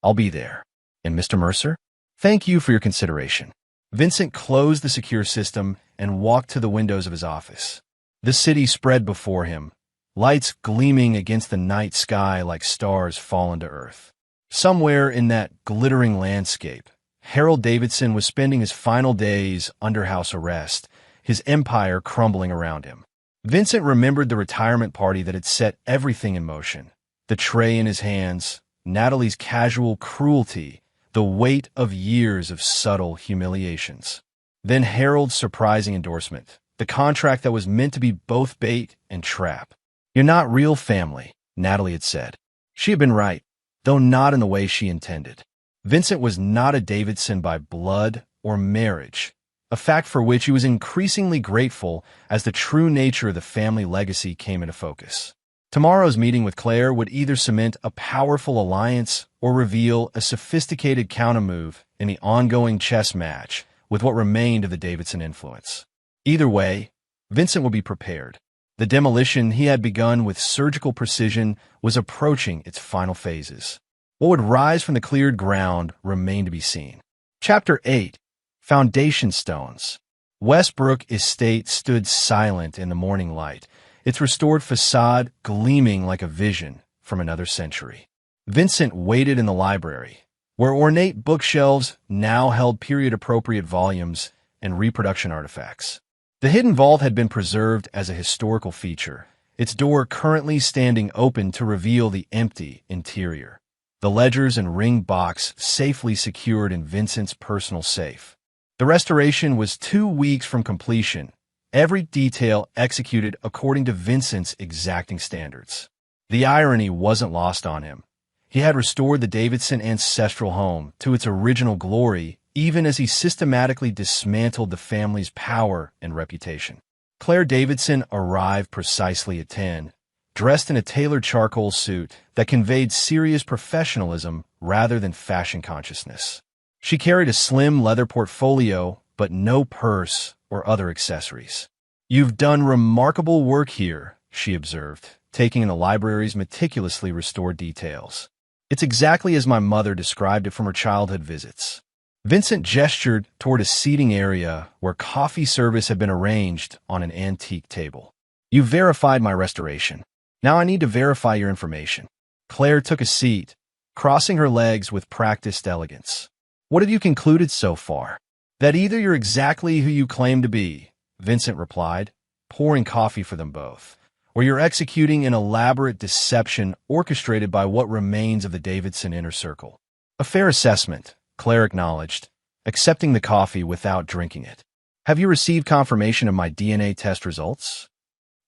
I'll be there. And Mr. Mercer? Thank you for your consideration. Vincent closed the secure system and walked to the windows of his office. The city spread before him, lights gleaming against the night sky like stars fallen to earth. Somewhere in that glittering landscape, Harold Davidson was spending his final days under house arrest, his empire crumbling around him. Vincent remembered the retirement party that had set everything in motion. The tray in his hands, Natalie's casual cruelty, the weight of years of subtle humiliations. Then Harold's surprising endorsement, the contract that was meant to be both bait and trap. You're not real family, Natalie had said. She had been right, though not in the way she intended. Vincent was not a Davidson by blood or marriage, a fact for which he was increasingly grateful as the true nature of the family legacy came into focus. Tomorrow's meeting with Claire would either cement a powerful alliance or reveal a sophisticated countermove in the ongoing chess match with what remained of the Davidson influence. Either way, Vincent would be prepared. The demolition he had begun with surgical precision was approaching its final phases. What would rise from the cleared ground remained to be seen. Chapter 8. Foundation Stones. Westbrook Estate stood silent in the morning light, its restored facade gleaming like a vision from another century. Vincent waited in the library, where ornate bookshelves now held period-appropriate volumes and reproduction artifacts. The hidden vault had been preserved as a historical feature, its door currently standing open to reveal the empty interior. The ledgers and ring box safely secured in Vincent's personal safe. The restoration was 2 weeks from completion, every detail executed according to Vincent's exacting standards. The irony wasn't lost on him. He had restored the Davidson ancestral home to its original glory, even as he systematically dismantled the family's power and reputation. Claire Davidson arrived precisely at 10, dressed in a tailored charcoal suit that conveyed serious professionalism rather than fashion consciousness. She carried a slim leather portfolio, but no purse or other accessories. "You've done remarkable work here," she observed, taking in the library's meticulously restored details. "It's exactly as my mother described it from her childhood visits." Vincent gestured toward a seating area where coffee service had been arranged on an antique table. "You've verified my restoration. Now I need to verify your information." Claire took a seat, crossing her legs with practiced elegance. "What have you concluded so far?" "That either you're exactly who you claim to be," Vincent replied, pouring coffee for them both, "or you're executing an elaborate deception orchestrated by what remains of the Davidson inner circle." "A fair assessment," Claire acknowledged, accepting the coffee without drinking it. "Have you received confirmation of my DNA test results?"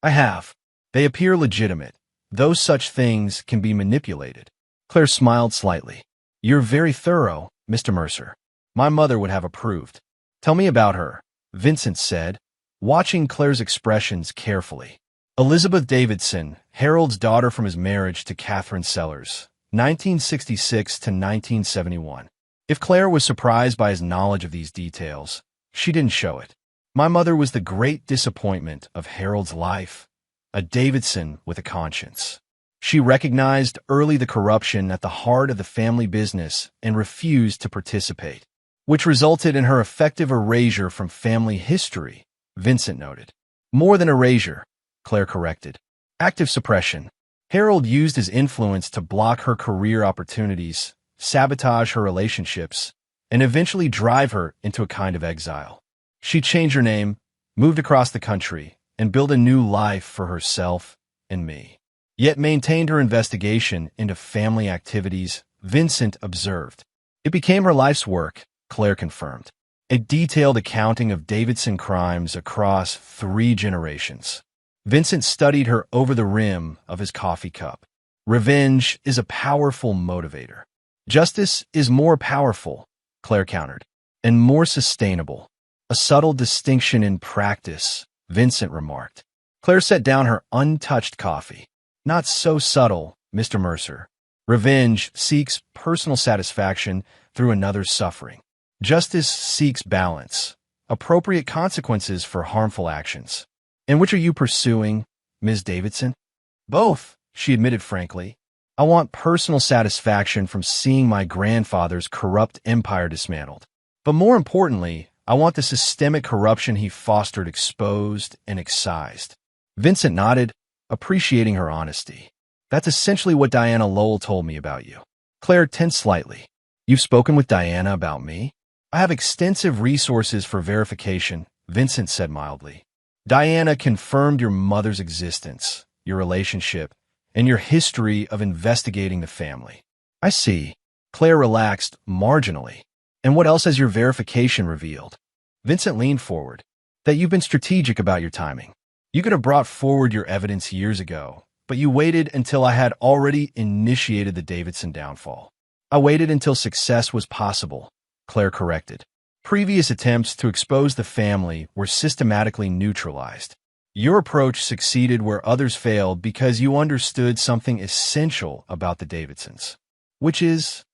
"I have. They appear legitimate, though such things can be manipulated." Claire smiled slightly. "You're very thorough, Mr. Mercer. My mother would have approved." "Tell me about her," Vincent said, watching Claire's expressions carefully. "Elizabeth Davidson, Harold's daughter from his marriage to Catherine Sellers, 1966 to 1971. If Claire was surprised by his knowledge of these details, she didn't show it. "My mother was the great disappointment of Harold's life, a Davidson with a conscience. She recognized early the corruption at the heart of the family business and refused to participate, which resulted in her effective erasure from family history," Vincent noted. "More than erasure," Claire corrected. "Active suppression. Harold used his influence to block her career opportunities, sabotage her relationships, and eventually drive her into a kind of exile. She changed her name, moved across the country, and built a new life for herself and me. Yet maintained her investigation into family activities," Vincent observed. "It became her life's work," Claire confirmed. "A detailed accounting of Davidson crimes across 3 generations." Vincent studied her over the rim of his coffee cup. "Revenge is a powerful motivator." "Justice is more powerful," Claire countered, "and more sustainable. A subtle distinction in practice," Vincent remarked. Claire set down her untouched coffee. "Not so subtle, Mr. Mercer. Revenge seeks personal satisfaction through another's suffering. Justice seeks balance, appropriate consequences for harmful actions." "And which are you pursuing, Ms. Davidson?" "Both," she admitted frankly. "I want personal satisfaction from seeing my grandfather's corrupt empire dismantled. But more importantly, I want the systemic corruption he fostered exposed and excised." Vincent nodded, appreciating her honesty. "That's essentially what Diana Lowell told me about you." Claire tensed slightly. "You've spoken with Diana about me?" "I have extensive resources for verification," Vincent said mildly. "Diana confirmed your mother's existence, your relationship, and your history of investigating the family." "I see." Claire relaxed marginally. "And what else has your verification revealed?" Vincent leaned forward. "That you've been strategic about your timing. You could have brought forward your evidence years ago, but you waited until I had already initiated the Davidson downfall." "I waited until success was possible," Claire corrected. "Previous attempts to expose the family were systematically neutralized. Your approach succeeded where others failed because you understood something essential about the Davidsons." "Which is?"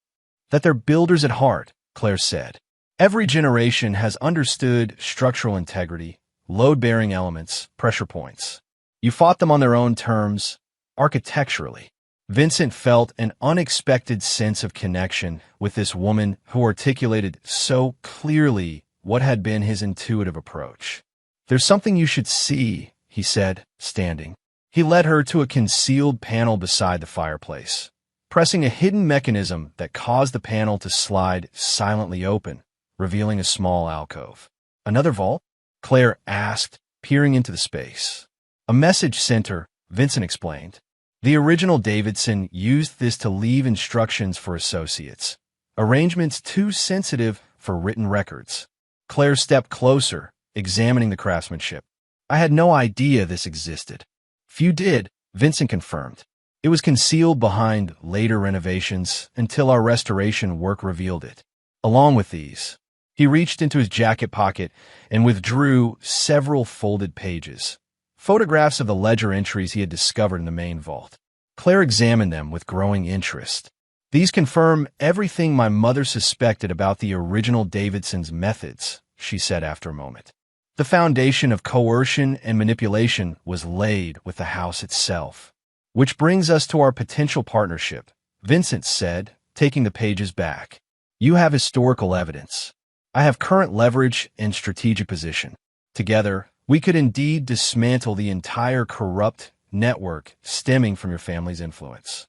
"That they're builders at heart," Claire said. "Every generation has understood structural integrity, load-bearing elements, pressure points. You fought them on their own terms, architecturally." Vincent felt an unexpected sense of connection with this woman who articulated so clearly what had been his intuitive approach. "There's something you should see," he said, standing. He led her to a concealed panel beside the fireplace, pressing a hidden mechanism that caused the panel to slide silently open, revealing a small alcove. "Another vault?" Claire asked, peering into the space. A message center, Vincent explained. The original Davidson used this to leave instructions for associates. Arrangements too sensitive for written records. Claire stepped closer, examining the craftsmanship. I had no idea this existed. Few did, Vincent confirmed. It was concealed behind later renovations until our restoration work revealed it. Along with these, he reached into his jacket pocket and withdrew several folded pages. Photographs of the ledger entries he had discovered in the main vault. Claire examined them with growing interest. These confirm everything my mother suspected about the original Davidson's methods, she said after a moment. The foundation of coercion and manipulation was laid with the house itself. Which brings us to our potential partnership, Vincent said, taking the pages back. You have historical evidence. I have current leverage and strategic position. Together, we could indeed dismantle the entire corrupt network stemming from your family's influence.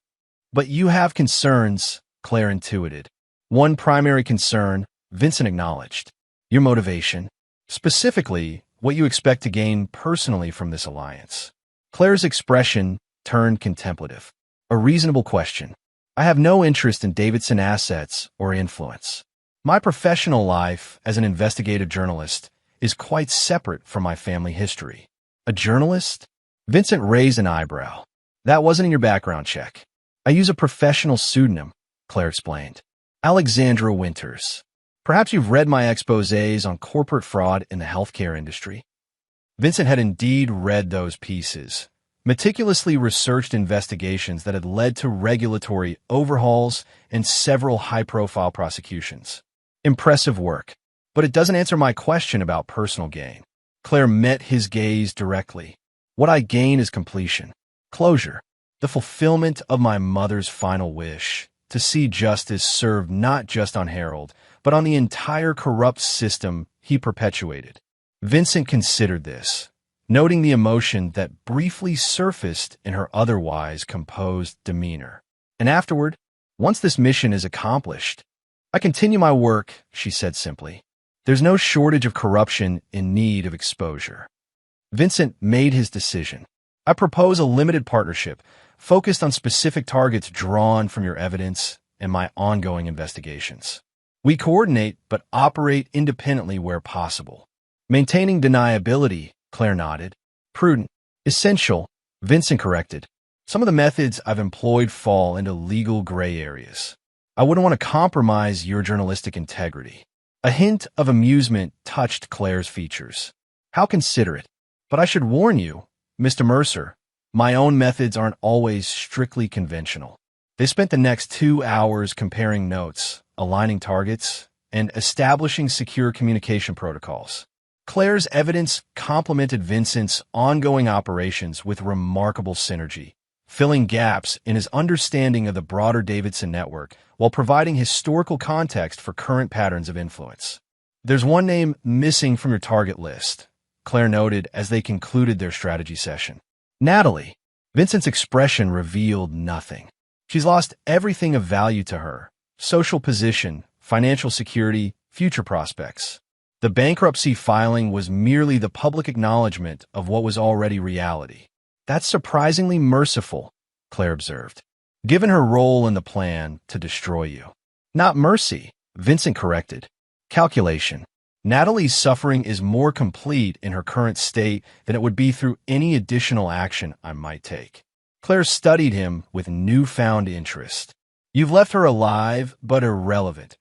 But you have concerns, Claire intuited. One primary concern, Vincent acknowledged. Your motivation. Specifically, what you expect to gain personally from this alliance. Claire's expression turned contemplative. A reasonable question. I have no interest in Davidson assets or influence. My professional life as an investigative journalist is quite separate from my family history. A journalist? Vincent raised an eyebrow. That wasn't in your background check. I use a professional pseudonym, Claire explained. Alexandra Winters. Perhaps you've read my exposés on corporate fraud in the healthcare industry. Vincent had indeed read those pieces, meticulously researched investigations that had led to regulatory overhauls and several high-profile prosecutions. Impressive work, but it doesn't answer my question about personal gain. Claire met his gaze directly. What I gain is completion, closure, the fulfillment of my mother's final wish, to see justice served not just on Harold, but on the entire corrupt system he perpetuated. Vincent considered this, noting the emotion that briefly surfaced in her otherwise composed demeanor. And afterward, once this mission is accomplished, I continue my work, she said simply. There's no shortage of corruption in need of exposure. Vincent made his decision. I propose a limited partnership focused on specific targets drawn from your evidence and my ongoing investigations. We coordinate but operate independently where possible. Maintaining deniability, Claire nodded. Prudent. Essential, Vincent corrected. Some of the methods I've employed fall into legal gray areas. I wouldn't want to compromise your journalistic integrity. A hint of amusement touched Claire's features. How considerate. But I should warn you, Mr. Mercer, my own methods aren't always strictly conventional. They spent the next 2 hours comparing notes, aligning targets, and establishing secure communication protocols. Claire's evidence complemented Vincent's ongoing operations with remarkable synergy, filling gaps in his understanding of the broader Davidson network while providing historical context for current patterns of influence. There's one name missing from your target list, Claire noted as they concluded their strategy session. Natalie. Vincent's expression revealed nothing. She's lost everything of value to her: social position, financial security, future prospects. The bankruptcy filing was merely the public acknowledgement of what was already reality. That's surprisingly merciful, Claire observed, given her role in the plan to destroy you. Not mercy, Vincent corrected. Calculation. Natalie's suffering is more complete in her current state than it would be through any additional action I might take. Claire studied him with newfound interest. You've left her alive but irrelevant.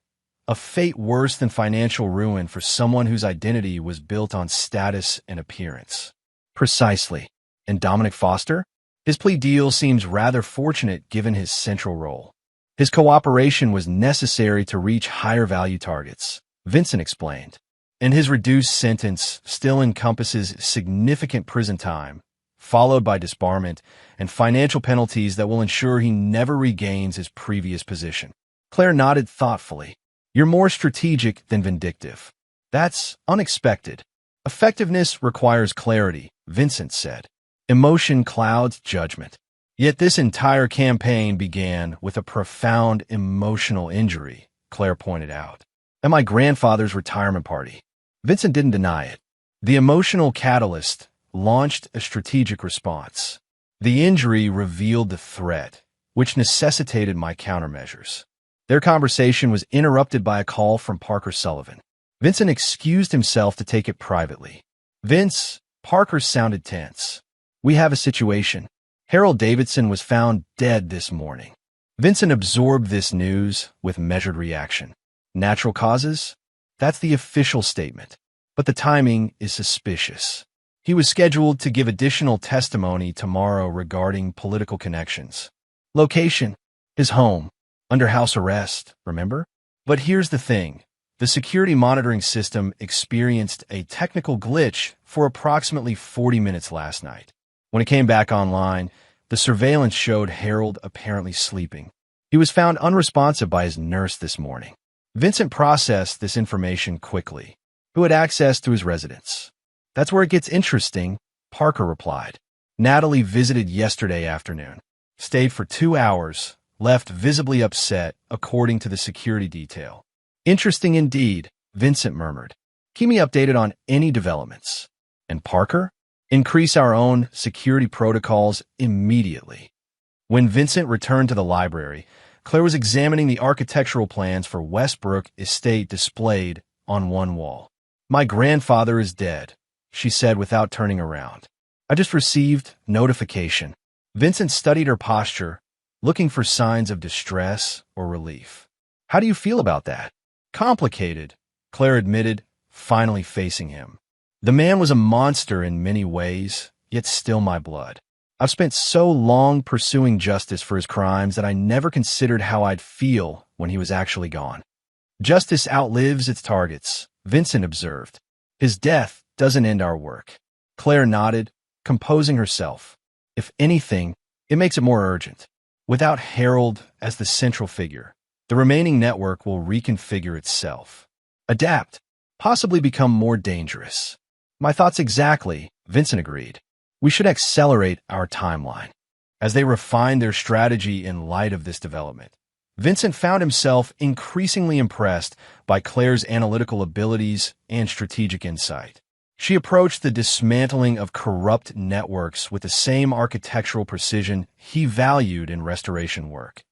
A fate worse than financial ruin for someone whose identity was built on status and appearance. Precisely. And Dominic Foster? His plea deal seems rather fortunate given his central role. His cooperation was necessary to reach higher value targets, Vincent explained. And his reduced sentence still encompasses significant prison time, followed by disbarment and financial penalties that will ensure he never regains his previous position. Claire nodded thoughtfully. You're more strategic than vindictive. That's unexpected. Effectiveness requires clarity, Vincent said. Emotion clouds judgment. Yet this entire campaign began with a profound emotional injury, Claire pointed out. At my grandfather's retirement party. Vincent didn't deny it. The emotional catalyst launched a strategic response. The injury revealed the threat, which necessitated my countermeasures. Their conversation was interrupted by a call from Parker Sullivan. Vincent excused himself to take it privately. "Vince," Parker sounded tense. "We have a situation. Harold Davidson was found dead this morning." Vincent absorbed this news with measured reaction. Natural causes? That's the official statement. But the timing is suspicious. He was scheduled to give additional testimony tomorrow regarding political connections. Location? His home. Under house arrest, remember? But here's the thing. The security monitoring system experienced a technical glitch for approximately 40 minutes last night. When it came back online, the surveillance showed Harold apparently sleeping. He was found unresponsive by his nurse this morning. Vincent processed this information quickly. Who had access to his residence? "That's where it gets interesting," Parker replied. "Natalie visited yesterday afternoon, stayed for 2 hours, left visibly upset, according to the security detail." "Interesting indeed," Vincent murmured. "Keep me updated on any developments." "And Parker?" "Increase our own security protocols immediately." When Vincent returned to the library, Claire was examining the architectural plans for Westbrook Estate displayed on one wall. "My grandfather is dead," she said without turning around. "I just received notification." Vincent studied her posture, looking for signs of distress or relief. "How do you feel about that?" "Complicated," Claire admitted, finally facing him. "The man was a monster in many ways, yet still my blood. I've spent so long pursuing justice for his crimes that I never considered how I'd feel when he was actually gone." "Justice outlives its targets," Vincent observed. "His death doesn't end our work." Claire nodded, composing herself. "If anything, it makes it more urgent. Without Harold as the central figure, the remaining network will reconfigure itself. Adapt, possibly become more dangerous." "My thoughts exactly," Vincent agreed. "We should accelerate our timeline." As they refined their strategy in light of this development, Vincent found himself increasingly impressed by Claire's analytical abilities and strategic insight. She approached the dismantling of corrupt networks with the same architectural precision he valued in restoration work,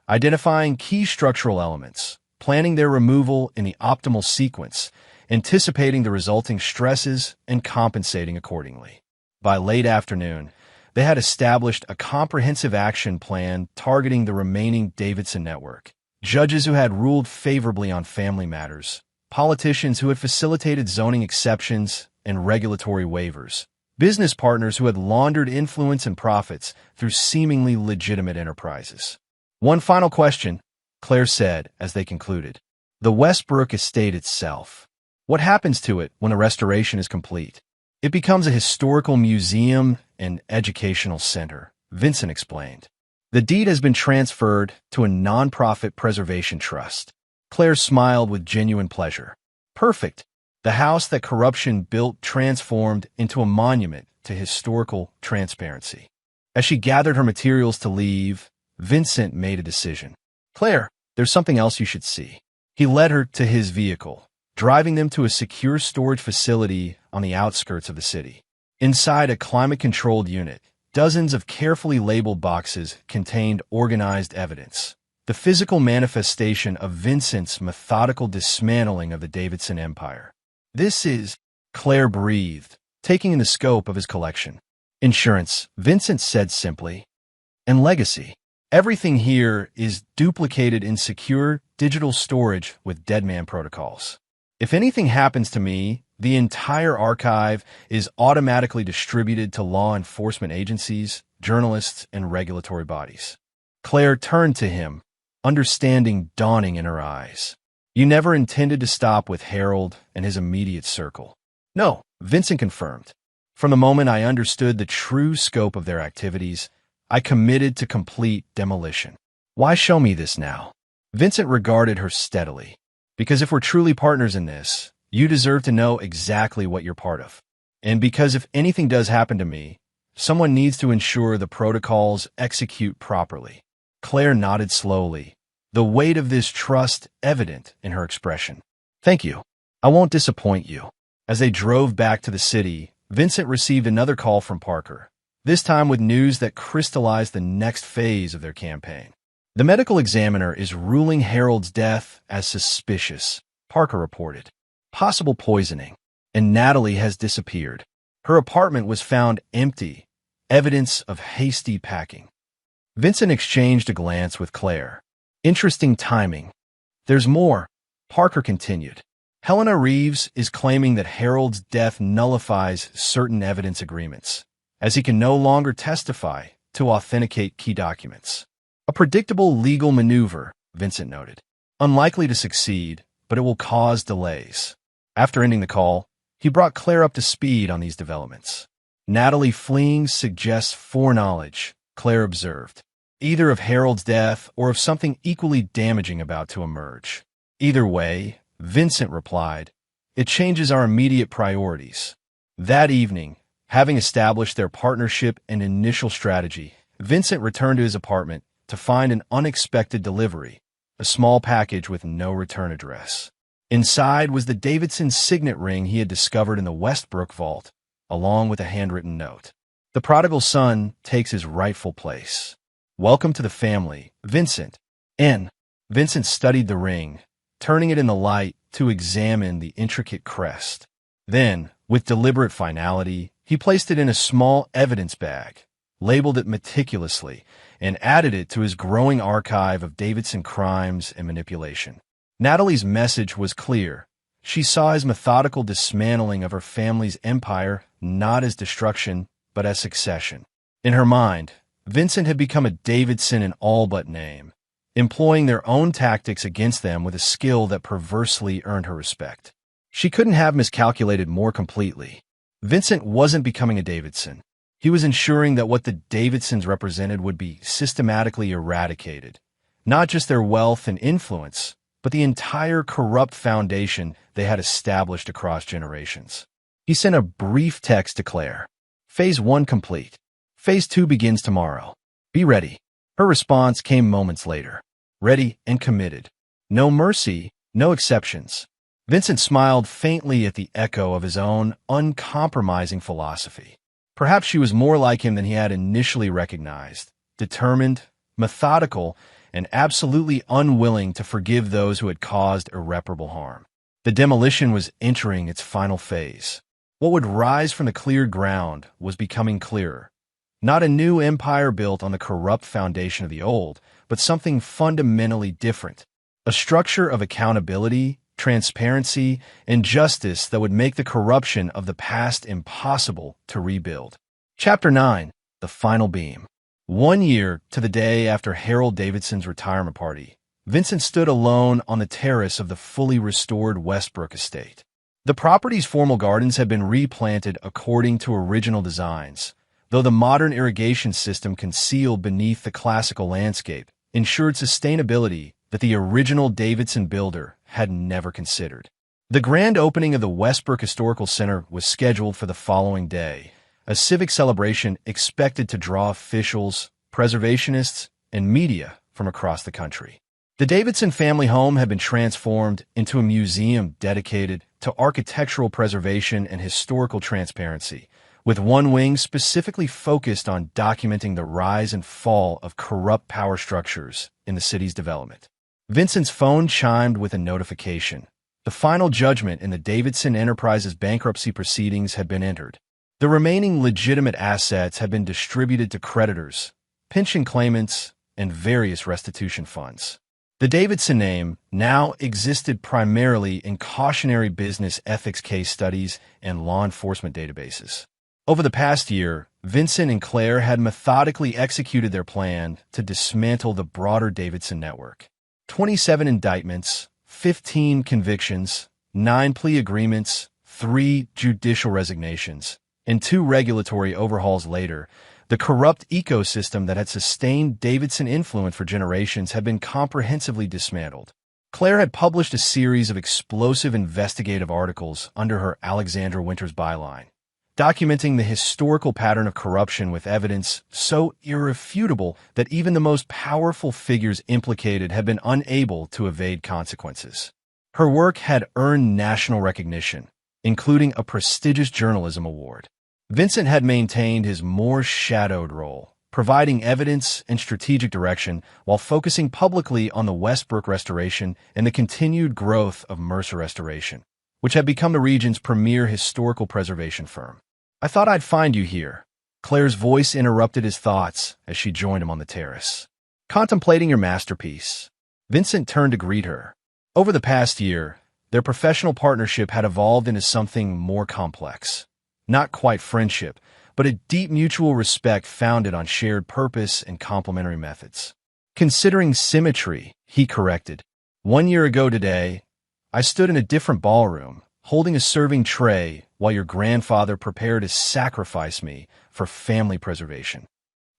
identifying key structural elements, planning their removal in the optimal sequence, anticipating the resulting stresses, and compensating accordingly. By late afternoon, they had established a comprehensive action plan targeting the remaining Davidson network. Judges who had ruled favorably on family matters, politicians who had facilitated zoning exceptions and regulatory waivers, business partners who had laundered influence and profits through seemingly legitimate enterprises. "One final question," Claire said as they concluded. "The Westbrook estate itself. What happens to it when the restoration is complete?" "It becomes a historical museum and educational center," Vincent explained. "The deed has been transferred to a nonprofit preservation trust." Claire smiled with genuine pleasure. "Perfect. The house that corruption built transformed into a monument to historical transparency." As she gathered her materials to leave, Vincent made a decision. "Claire, there's something else you should see." He led her to his vehicle, driving them to a secure storage facility on the outskirts of the city. Inside a climate-controlled unit, dozens of carefully labeled boxes contained organized evidence, the physical manifestation of Vincent's methodical dismantling of the Davidson empire. "This is," Claire breathed, taking in the scope of his collection. "Insurance," Vincent said simply. "And legacy. Everything here is duplicated in secure digital storage with deadman protocols. If anything happens to me, the entire archive is automatically distributed to law enforcement agencies, journalists, and regulatory bodies." Claire turned to him, understanding dawning in her eyes. "You never intended to stop with Harold and his immediate circle." "No," Vincent confirmed. "From the moment I understood the true scope of their activities, I committed to complete demolition." "Why show me this now?" Vincent regarded her steadily. "Because if we're truly partners in this, you deserve to know exactly what you're part of. And because if anything does happen to me, someone needs to ensure the protocols execute properly." Claire nodded slowly, the weight of this trust evident in her expression. "Thank you. I won't disappoint you." As they drove back to the city, Vincent received another call from Parker, this time with news that crystallized the next phase of their campaign. The medical examiner is ruling Harold's death as suspicious, Parker reported. Possible poisoning. And Natalie has disappeared. Her apartment was found empty, evidence of hasty packing. Vincent exchanged a glance with Claire. Interesting timing. There's more, Parker continued. Helena Reeves is claiming that Harold's death nullifies certain evidence agreements, as he can no longer testify to authenticate key documents. A predictable legal maneuver, Vincent noted. Unlikely to succeed, but it will cause delays. After ending the call, he brought Claire up to speed on these developments. Natalie fleeing suggests foreknowledge, Claire observed, either of Harold's death or of something equally damaging about to emerge. Either way, Vincent replied, it changes our immediate priorities. That evening, having established their partnership and initial strategy, Vincent returned to his apartment to find an unexpected delivery, a small package with no return address. Inside was the Davidson signet ring he had discovered in the Westbrook vault, along with a handwritten note. The prodigal son takes his rightful place. Welcome to the family, Vincent. N. Vincent studied the ring, turning it in the light to examine the intricate crest. Then, with deliberate finality, he placed it in a small evidence bag, labeled it meticulously, and added it to his growing archive of Davidson crimes and manipulation. Natalie's message was clear. She saw his methodical dismantling of her family's empire not as destruction, but as succession. In her mind, Vincent had become a Davidson in all but name, employing their own tactics against them with a skill that perversely earned her respect. She couldn't have miscalculated more completely. Vincent wasn't becoming a Davidson. He was ensuring that what the Davidsons represented would be systematically eradicated, not just their wealth and influence, but the entire corrupt foundation they had established across generations. He sent a brief text to Claire. Phase 1 complete. Phase 2 begins tomorrow. Be ready. Her response came moments later. Ready and committed. No mercy, no exceptions. Vincent smiled faintly at the echo of his own uncompromising philosophy. Perhaps she was more like him than he had initially recognized, determined, methodical, and absolutely unwilling to forgive those who had caused irreparable harm. The demolition was entering its final phase. What would rise from the cleared ground was becoming clearer. Not a new empire built on the corrupt foundation of the old, but something fundamentally different. A structure of accountability, transparency, and justice that would make the corruption of the past impossible to rebuild. Chapter 9. The Final Beam. 1 year to the day after Harold Davidson's retirement party, Vincent stood alone on the terrace of the fully restored Westbrook estate. The property's formal gardens had been replanted according to original designs, though the modern irrigation system concealed beneath the classical landscape ensured sustainability that the original Davidson builder had never considered. The grand opening of the Westbrook Historical Center was scheduled for the following day, a civic celebration expected to draw officials, preservationists, and media from across the country. The Davidson family home had been transformed into a museum dedicated to architectural preservation and historical transparency, with one wing specifically focused on documenting the rise and fall of corrupt power structures in the city's development. Vincent's phone chimed with a notification. The final judgment in the Davidson Enterprises bankruptcy proceedings had been entered. The remaining legitimate assets had been distributed to creditors, pension claimants, and various restitution funds. The Davidson name now existed primarily in cautionary business ethics case studies and law enforcement databases. Over the past year, Vincent and Claire had methodically executed their plan to dismantle the broader Davidson network. 27 indictments, 15 convictions, 9 plea agreements, 3 judicial resignations, and 2 regulatory overhauls later, the corrupt ecosystem that had sustained Davidson influence for generations had been comprehensively dismantled. Claire had published a series of explosive investigative articles under her Alexandra Winters byline, documenting the historical pattern of corruption with evidence so irrefutable that even the most powerful figures implicated had been unable to evade consequences. Her work had earned national recognition, including a prestigious journalism award. Vincent had maintained his more shadowed role, providing evidence and strategic direction while focusing publicly on the Westbrook restoration and the continued growth of Mercer Restoration, which had become the region's premier historical preservation firm. "I thought I'd find you here." Claire's voice interrupted his thoughts as she joined him on the terrace. "Contemplating your masterpiece." Vincent turned to greet her. Over the past year, their professional partnership had evolved into something more complex. Not quite friendship, but a deep mutual respect founded on shared purpose and complementary methods. "Considering symmetry," he corrected. "1 year ago today, I stood in a different ballroom, holding a serving tray while your grandfather prepared to sacrifice me for family preservation."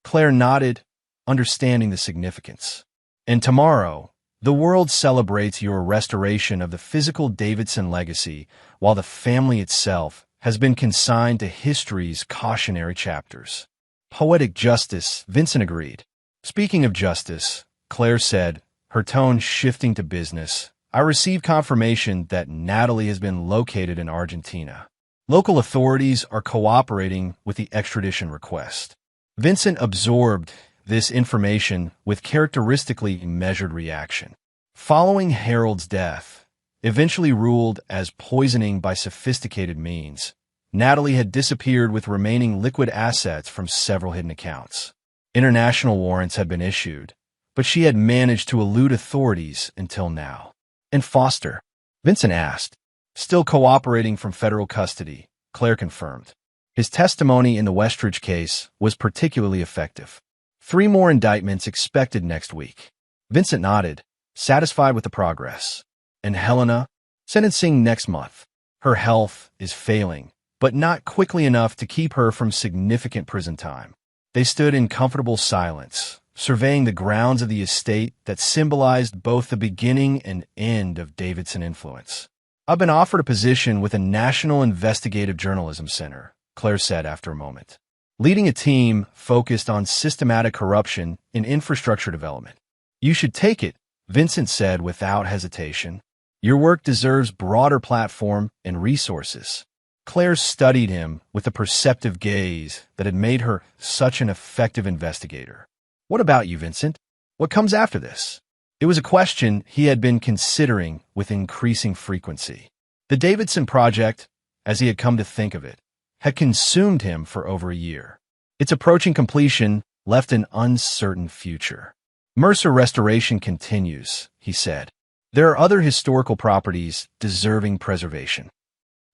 Claire nodded, understanding the significance. "And tomorrow, the world celebrates your restoration of the physical Davidson legacy, while the family itself has been consigned to history's cautionary chapters." "Poetic justice," Vincent agreed. "Speaking of justice," Claire said, her tone shifting to business, "I received confirmation that Natalie has been located in Argentina. Local authorities are cooperating with the extradition request." Vincent absorbed this information with characteristically measured reaction. Following Harold's death, eventually ruled as poisoning by sophisticated means, Natalie had disappeared with remaining liquid assets from several hidden accounts. International warrants had been issued, but she had managed to elude authorities until now. "And Foster?" Vincent asked. "Still cooperating from federal custody," Claire confirmed. "His testimony in the Westridge case was particularly effective. 3 more indictments expected next week." Vincent nodded, satisfied with the progress. "And Helena?" "Sentencing next month. Her health is failing, but not quickly enough to keep her from significant prison time." They stood in comfortable silence, surveying the grounds of the estate that symbolized both the beginning and end of Davidson influence. "I've been offered a position with a National Investigative Journalism Center," Claire said after a moment, "leading a team focused on systematic corruption in infrastructure development." "You should take it," Vincent said without hesitation. "Your work deserves broader platform and resources." Claire studied him with a perceptive gaze that had made her such an effective investigator. "What about you, Vincent? What comes after this?" It was a question he had been considering with increasing frequency. The Davidson Project, as he had come to think of it, had consumed him for over a year. Its approaching completion left an uncertain future. "Mercer Restoration continues," he said. "There are other historical properties deserving preservation."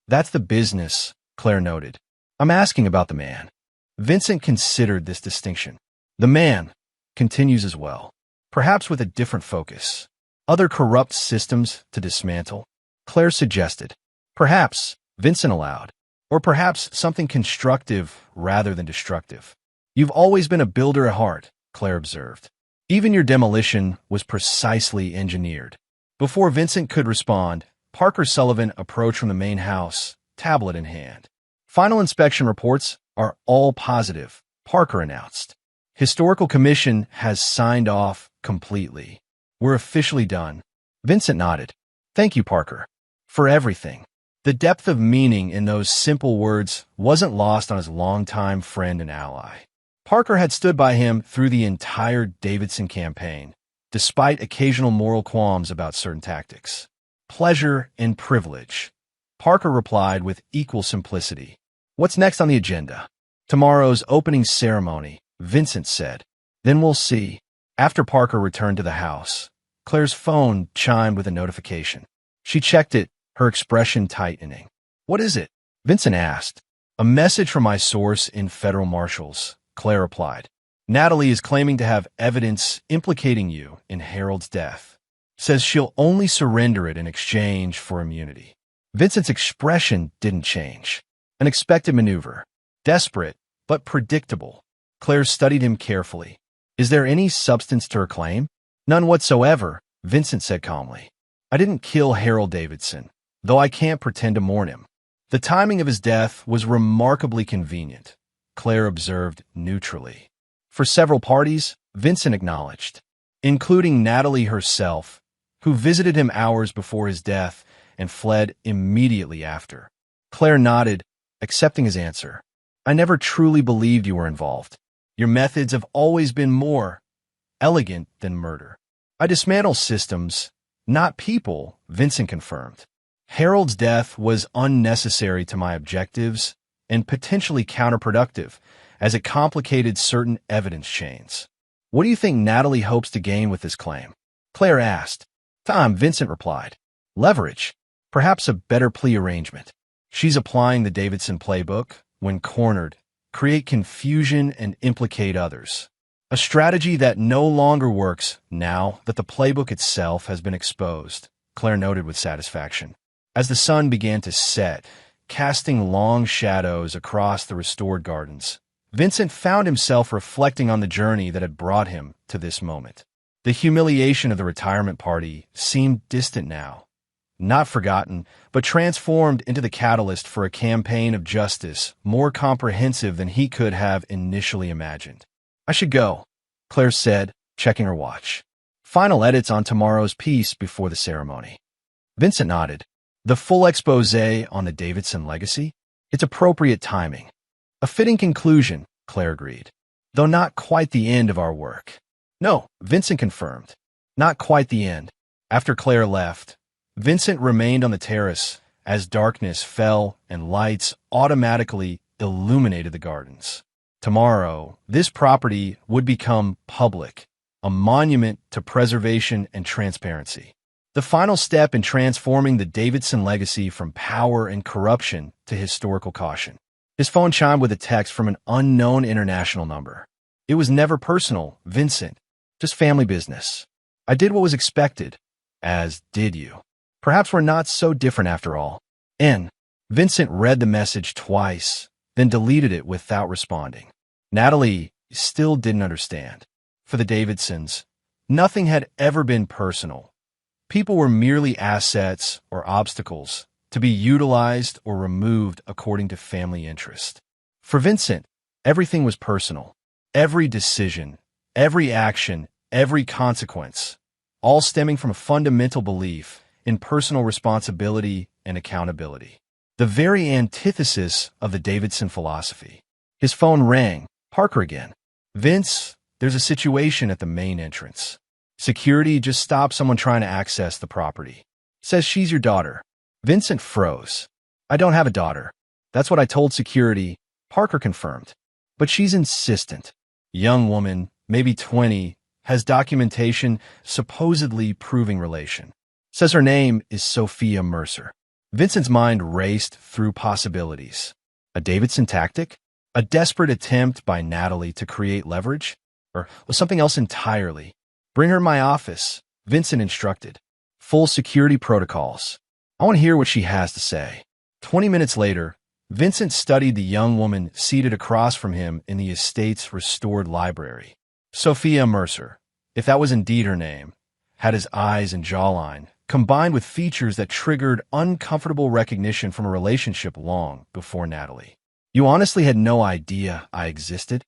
"That's the business," Claire noted. "I'm asking about the man." Vincent considered this distinction. "The man continues as well, perhaps with a different focus. Other corrupt systems to dismantle," Claire suggested. "Perhaps," Vincent allowed. "Or perhaps something constructive rather than destructive." "You've always been a builder at heart," Claire observed. "Even your demolition was precisely engineered." Before Vincent could respond, Parker Sullivan approached from the main house, tablet in hand. "Final inspection reports are all positive," Parker announced. "Historical Commission has signed off completely. We're officially done." Vincent nodded. "Thank you, Parker, for everything." The depth of meaning in those simple words wasn't lost on his longtime friend and ally. Parker had stood by him through the entire Davidson campaign, despite occasional moral qualms about certain tactics. "Pleasure and privilege," Parker replied with equal simplicity. "What's next on the agenda?" "Tomorrow's opening ceremony," Vincent said. "Then we'll see." After Parker returned to the house, Claire's phone chimed with a notification. She checked it, her expression tightening. "What is it?" Vincent asked. "A message from my source in federal marshals," Claire replied. "Natalie is claiming to have evidence implicating you in Harold's death. Says she'll only surrender it in exchange for immunity." Vincent's expression didn't change. An expected maneuver. Desperate, but predictable. Claire studied him carefully. "Is there any substance to her claim?" "None whatsoever," Vincent said calmly. "I didn't kill Harold Davidson, though I can't pretend to mourn him." "The timing of his death was remarkably convenient," Claire observed neutrally. "For several parties," Vincent acknowledged, "including Natalie herself, who visited him hours before his death and fled immediately after." Claire nodded, accepting his answer. I never truly believed you were involved. Your methods have always been more elegant than murder. I dismantle systems, not people, Vincent confirmed. Harold's death was unnecessary to my objectives and potentially counterproductive, as it complicated certain evidence chains. What do you think Natalie hopes to gain with this claim? Claire asked. Time, Vincent replied. Leverage. Perhaps a better plea arrangement. She's applying the Davidson playbook, when cornered, create confusion and implicate others. A strategy that no longer works now that the playbook itself has been exposed, Claire noted with satisfaction. As the sun began to set, casting long shadows across the restored gardens, Vincent found himself reflecting on the journey that had brought him to this moment. The humiliation of the retirement party seemed distant now, not forgotten, but transformed into the catalyst for a campaign of justice more comprehensive than he could have initially imagined. I should go, Claire said, checking her watch. Final edits on tomorrow's piece before the ceremony. Vincent nodded. The full expose on the Davidson legacy? It's appropriate timing. A fitting conclusion, Claire agreed. Though not quite the end of our work. No, Vincent confirmed. Not quite the end. After Claire left, Vincent remained on the terrace as darkness fell and lights automatically illuminated the gardens. Tomorrow, this property would become public, a monument to preservation and transparency. The final step in transforming the Davidson legacy from power and corruption to historical caution. His phone chimed with a text from an unknown international number. It was never personal, Vincent, just family business. I did what was expected, as did you. Perhaps we're not so different after all. N. Vincent read the message twice, then deleted it without responding. Natalie still didn't understand. For the Davidsons, nothing had ever been personal. People were merely assets or obstacles to be utilized or removed according to family interest. For Vincent, everything was personal. Every decision, every action, every consequence, all stemming from a fundamental belief in personal responsibility and accountability. The very antithesis of the Davidson philosophy. His phone rang. Parker again. Vince, there's a situation at the main entrance. Security just stopped someone trying to access the property. Says she's your daughter. Vincent froze. I don't have a daughter. That's what I told security, Parker confirmed. But she's insistent. Young woman, maybe 20, has documentation supposedly proving relation. Says her name is Sophia Mercer. Vincent's mind raced through possibilities. A Davidson tactic? A desperate attempt by Natalie to create leverage? Or was something else entirely? Bring her to my office, Vincent instructed. Full security protocols. I want to hear what she has to say. 20 minutes later, Vincent studied the young woman seated across from him in the estate's restored library. Sophia Mercer, if that was indeed her name, had his eyes and jawline, combined with features that triggered uncomfortable recognition from a relationship long before Natalie. You honestly had no idea I existed?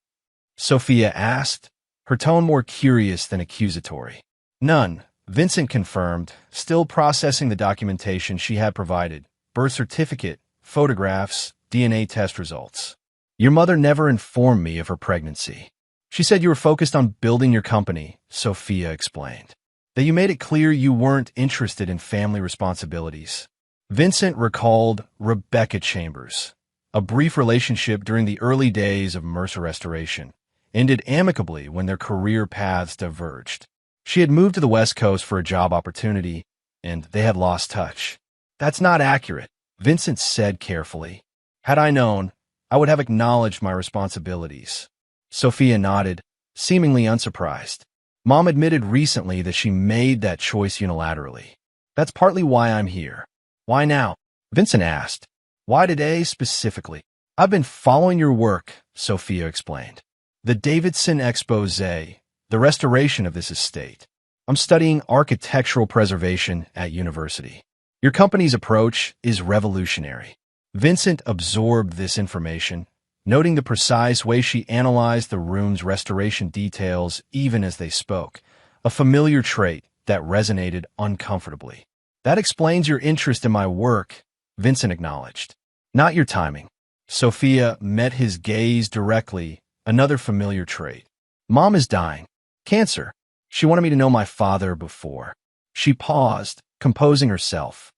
Sophia asked, her tone more curious than accusatory. None, Vincent confirmed, still processing the documentation she had provided. Birth certificate, photographs, DNA test results. Your mother never informed me of her pregnancy. She said you were focused on building your company, Sophia explained. That you made it clear you weren't interested in family responsibilities. Vincent recalled Rebecca Chambers. A brief relationship during the early days of Mercer Restoration ended amicably when their career paths diverged. She had moved to the West Coast for a job opportunity, and they had lost touch. That's not accurate, Vincent said carefully. Had I known, I would have acknowledged my responsibilities. Sophia nodded, seemingly unsurprised. Mom admitted recently that she made that choice unilaterally. That's partly why I'm here. Why now? Vincent asked. Why today specifically? I've been following your work, Sophia explained. The Davidson expose, the restoration of this estate. I'm studying architectural preservation at university. Your company's approach is revolutionary. Vincent absorbed this information, noting the precise way she analyzed the room's restoration details even as they spoke, a familiar trait that resonated uncomfortably. That explains your interest in my work, Vincent acknowledged. Not your timing. Sophia met his gaze directly, another familiar trait. Mom is dying. Cancer. She wanted me to know my father before. She paused, composing herself.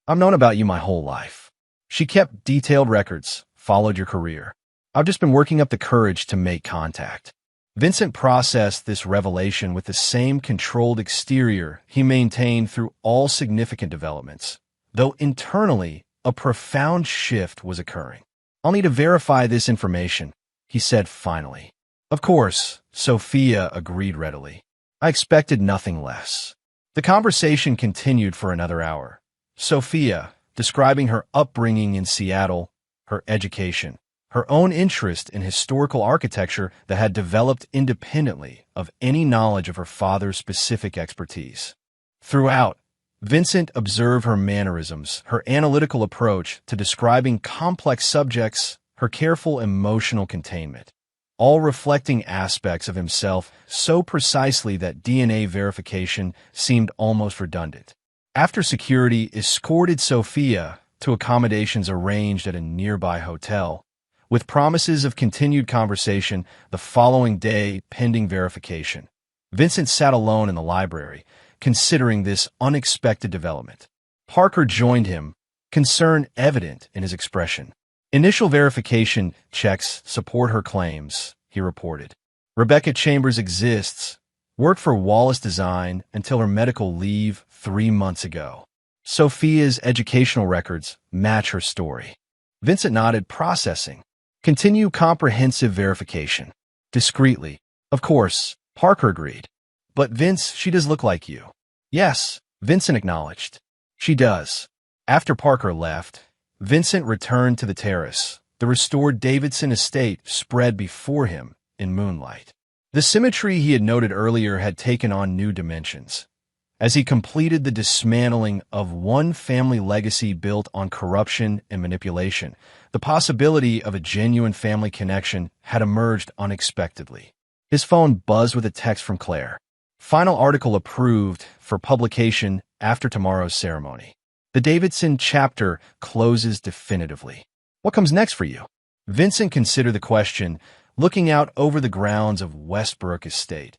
I've known about you my whole life. She kept detailed records, followed your career. I've just been working up the courage to make contact. Vincent processed this revelation with the same controlled exterior he maintained through all significant developments, though internally a profound shift was occurring. I'll need to verify this information, he said finally. Of course, Sophia agreed readily. I expected nothing less. The conversation continued for another hour. Sophia, describing her upbringing in Seattle, her education, her own interest in historical architecture that had developed independently of any knowledge of her father's specific expertise. Throughout, Vincent observed her mannerisms, her analytical approach to describing complex subjects, her careful emotional containment, all reflecting aspects of himself so precisely that DNA verification seemed almost redundant. After security escorted Sophia to accommodations arranged at a nearby hotel, with promises of continued conversation the following day pending verification, Vincent sat alone in the library, considering this unexpected development. Parker joined him, concern evident in his expression. Initial verification checks support her claims, he reported. Rebecca Chambers exists, worked for Wallace Design until her medical leave 3 months ago. Sophia's educational records match her story. Vincent nodded, processing. Continue comprehensive verification. Discreetly. Of course, Parker agreed. But Vince, she does look like you. Yes, Vincent acknowledged. She does. After Parker left, Vincent returned to the terrace. The restored Davidson estate spread before him in moonlight. The symmetry he had noted earlier had taken on new dimensions. As he completed the dismantling of one family legacy built on corruption and manipulation, the possibility of a genuine family connection had emerged unexpectedly. His phone buzzed with a text from Claire. Final article approved for publication after tomorrow's ceremony. The Davidson chapter closes definitively. What comes next for you? Vincent considered the question, looking out over the grounds of Westbrook Estate,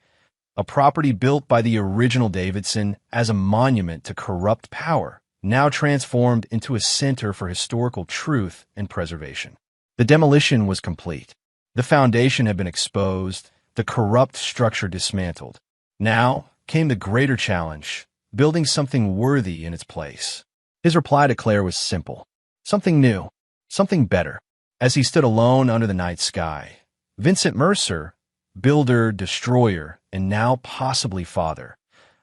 a property built by the original Davidson as a monument to corrupt power, now transformed into a center for historical truth and preservation. The demolition was complete. The foundation had been exposed, the corrupt structure dismantled. Now came the greater challenge, building something worthy in its place. His reply to Claire was simple. Something new, something better. As he stood alone under the night sky, Vincent Mercer, builder, destroyer, and now possibly father,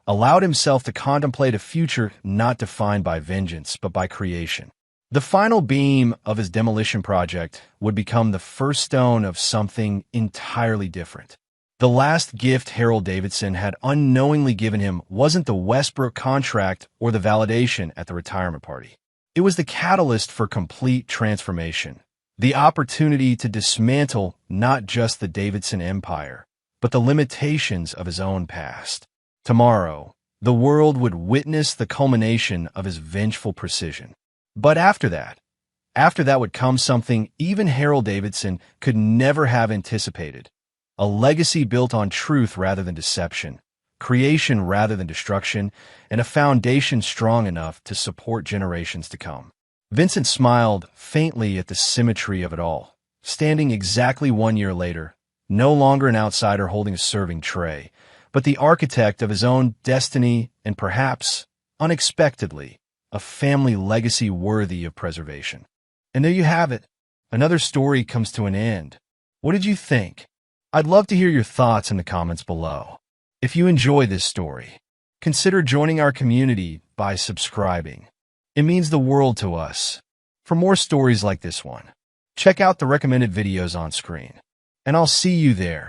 allowed himself to contemplate a future not defined by vengeance but by creation. The final beam of his demolition project would become the first stone of something entirely different. The last gift Harold Davidson had unknowingly given him wasn't the Westbrook contract or the validation at the retirement party. It was the catalyst for complete transformation, the opportunity to dismantle not just the Davidson empire, but the limitations of his own past. Tomorrow, the world would witness the culmination of his vengeful precision. But after that would come something even Harold Davidson could never have anticipated. A legacy built on truth rather than deception, creation rather than destruction, and a foundation strong enough to support generations to come. Vincent smiled faintly at the symmetry of it all, standing exactly 1 year later, no longer an outsider holding a serving tray, but the architect of his own destiny and perhaps, unexpectedly, a family legacy worthy of preservation. And there you have it. Another story comes to an end. What did you think? I'd love to hear your thoughts in the comments below. If you enjoy this story, consider joining our community by subscribing. It means the world to us. For more stories like this one, check out the recommended videos on screen. And I'll see you there.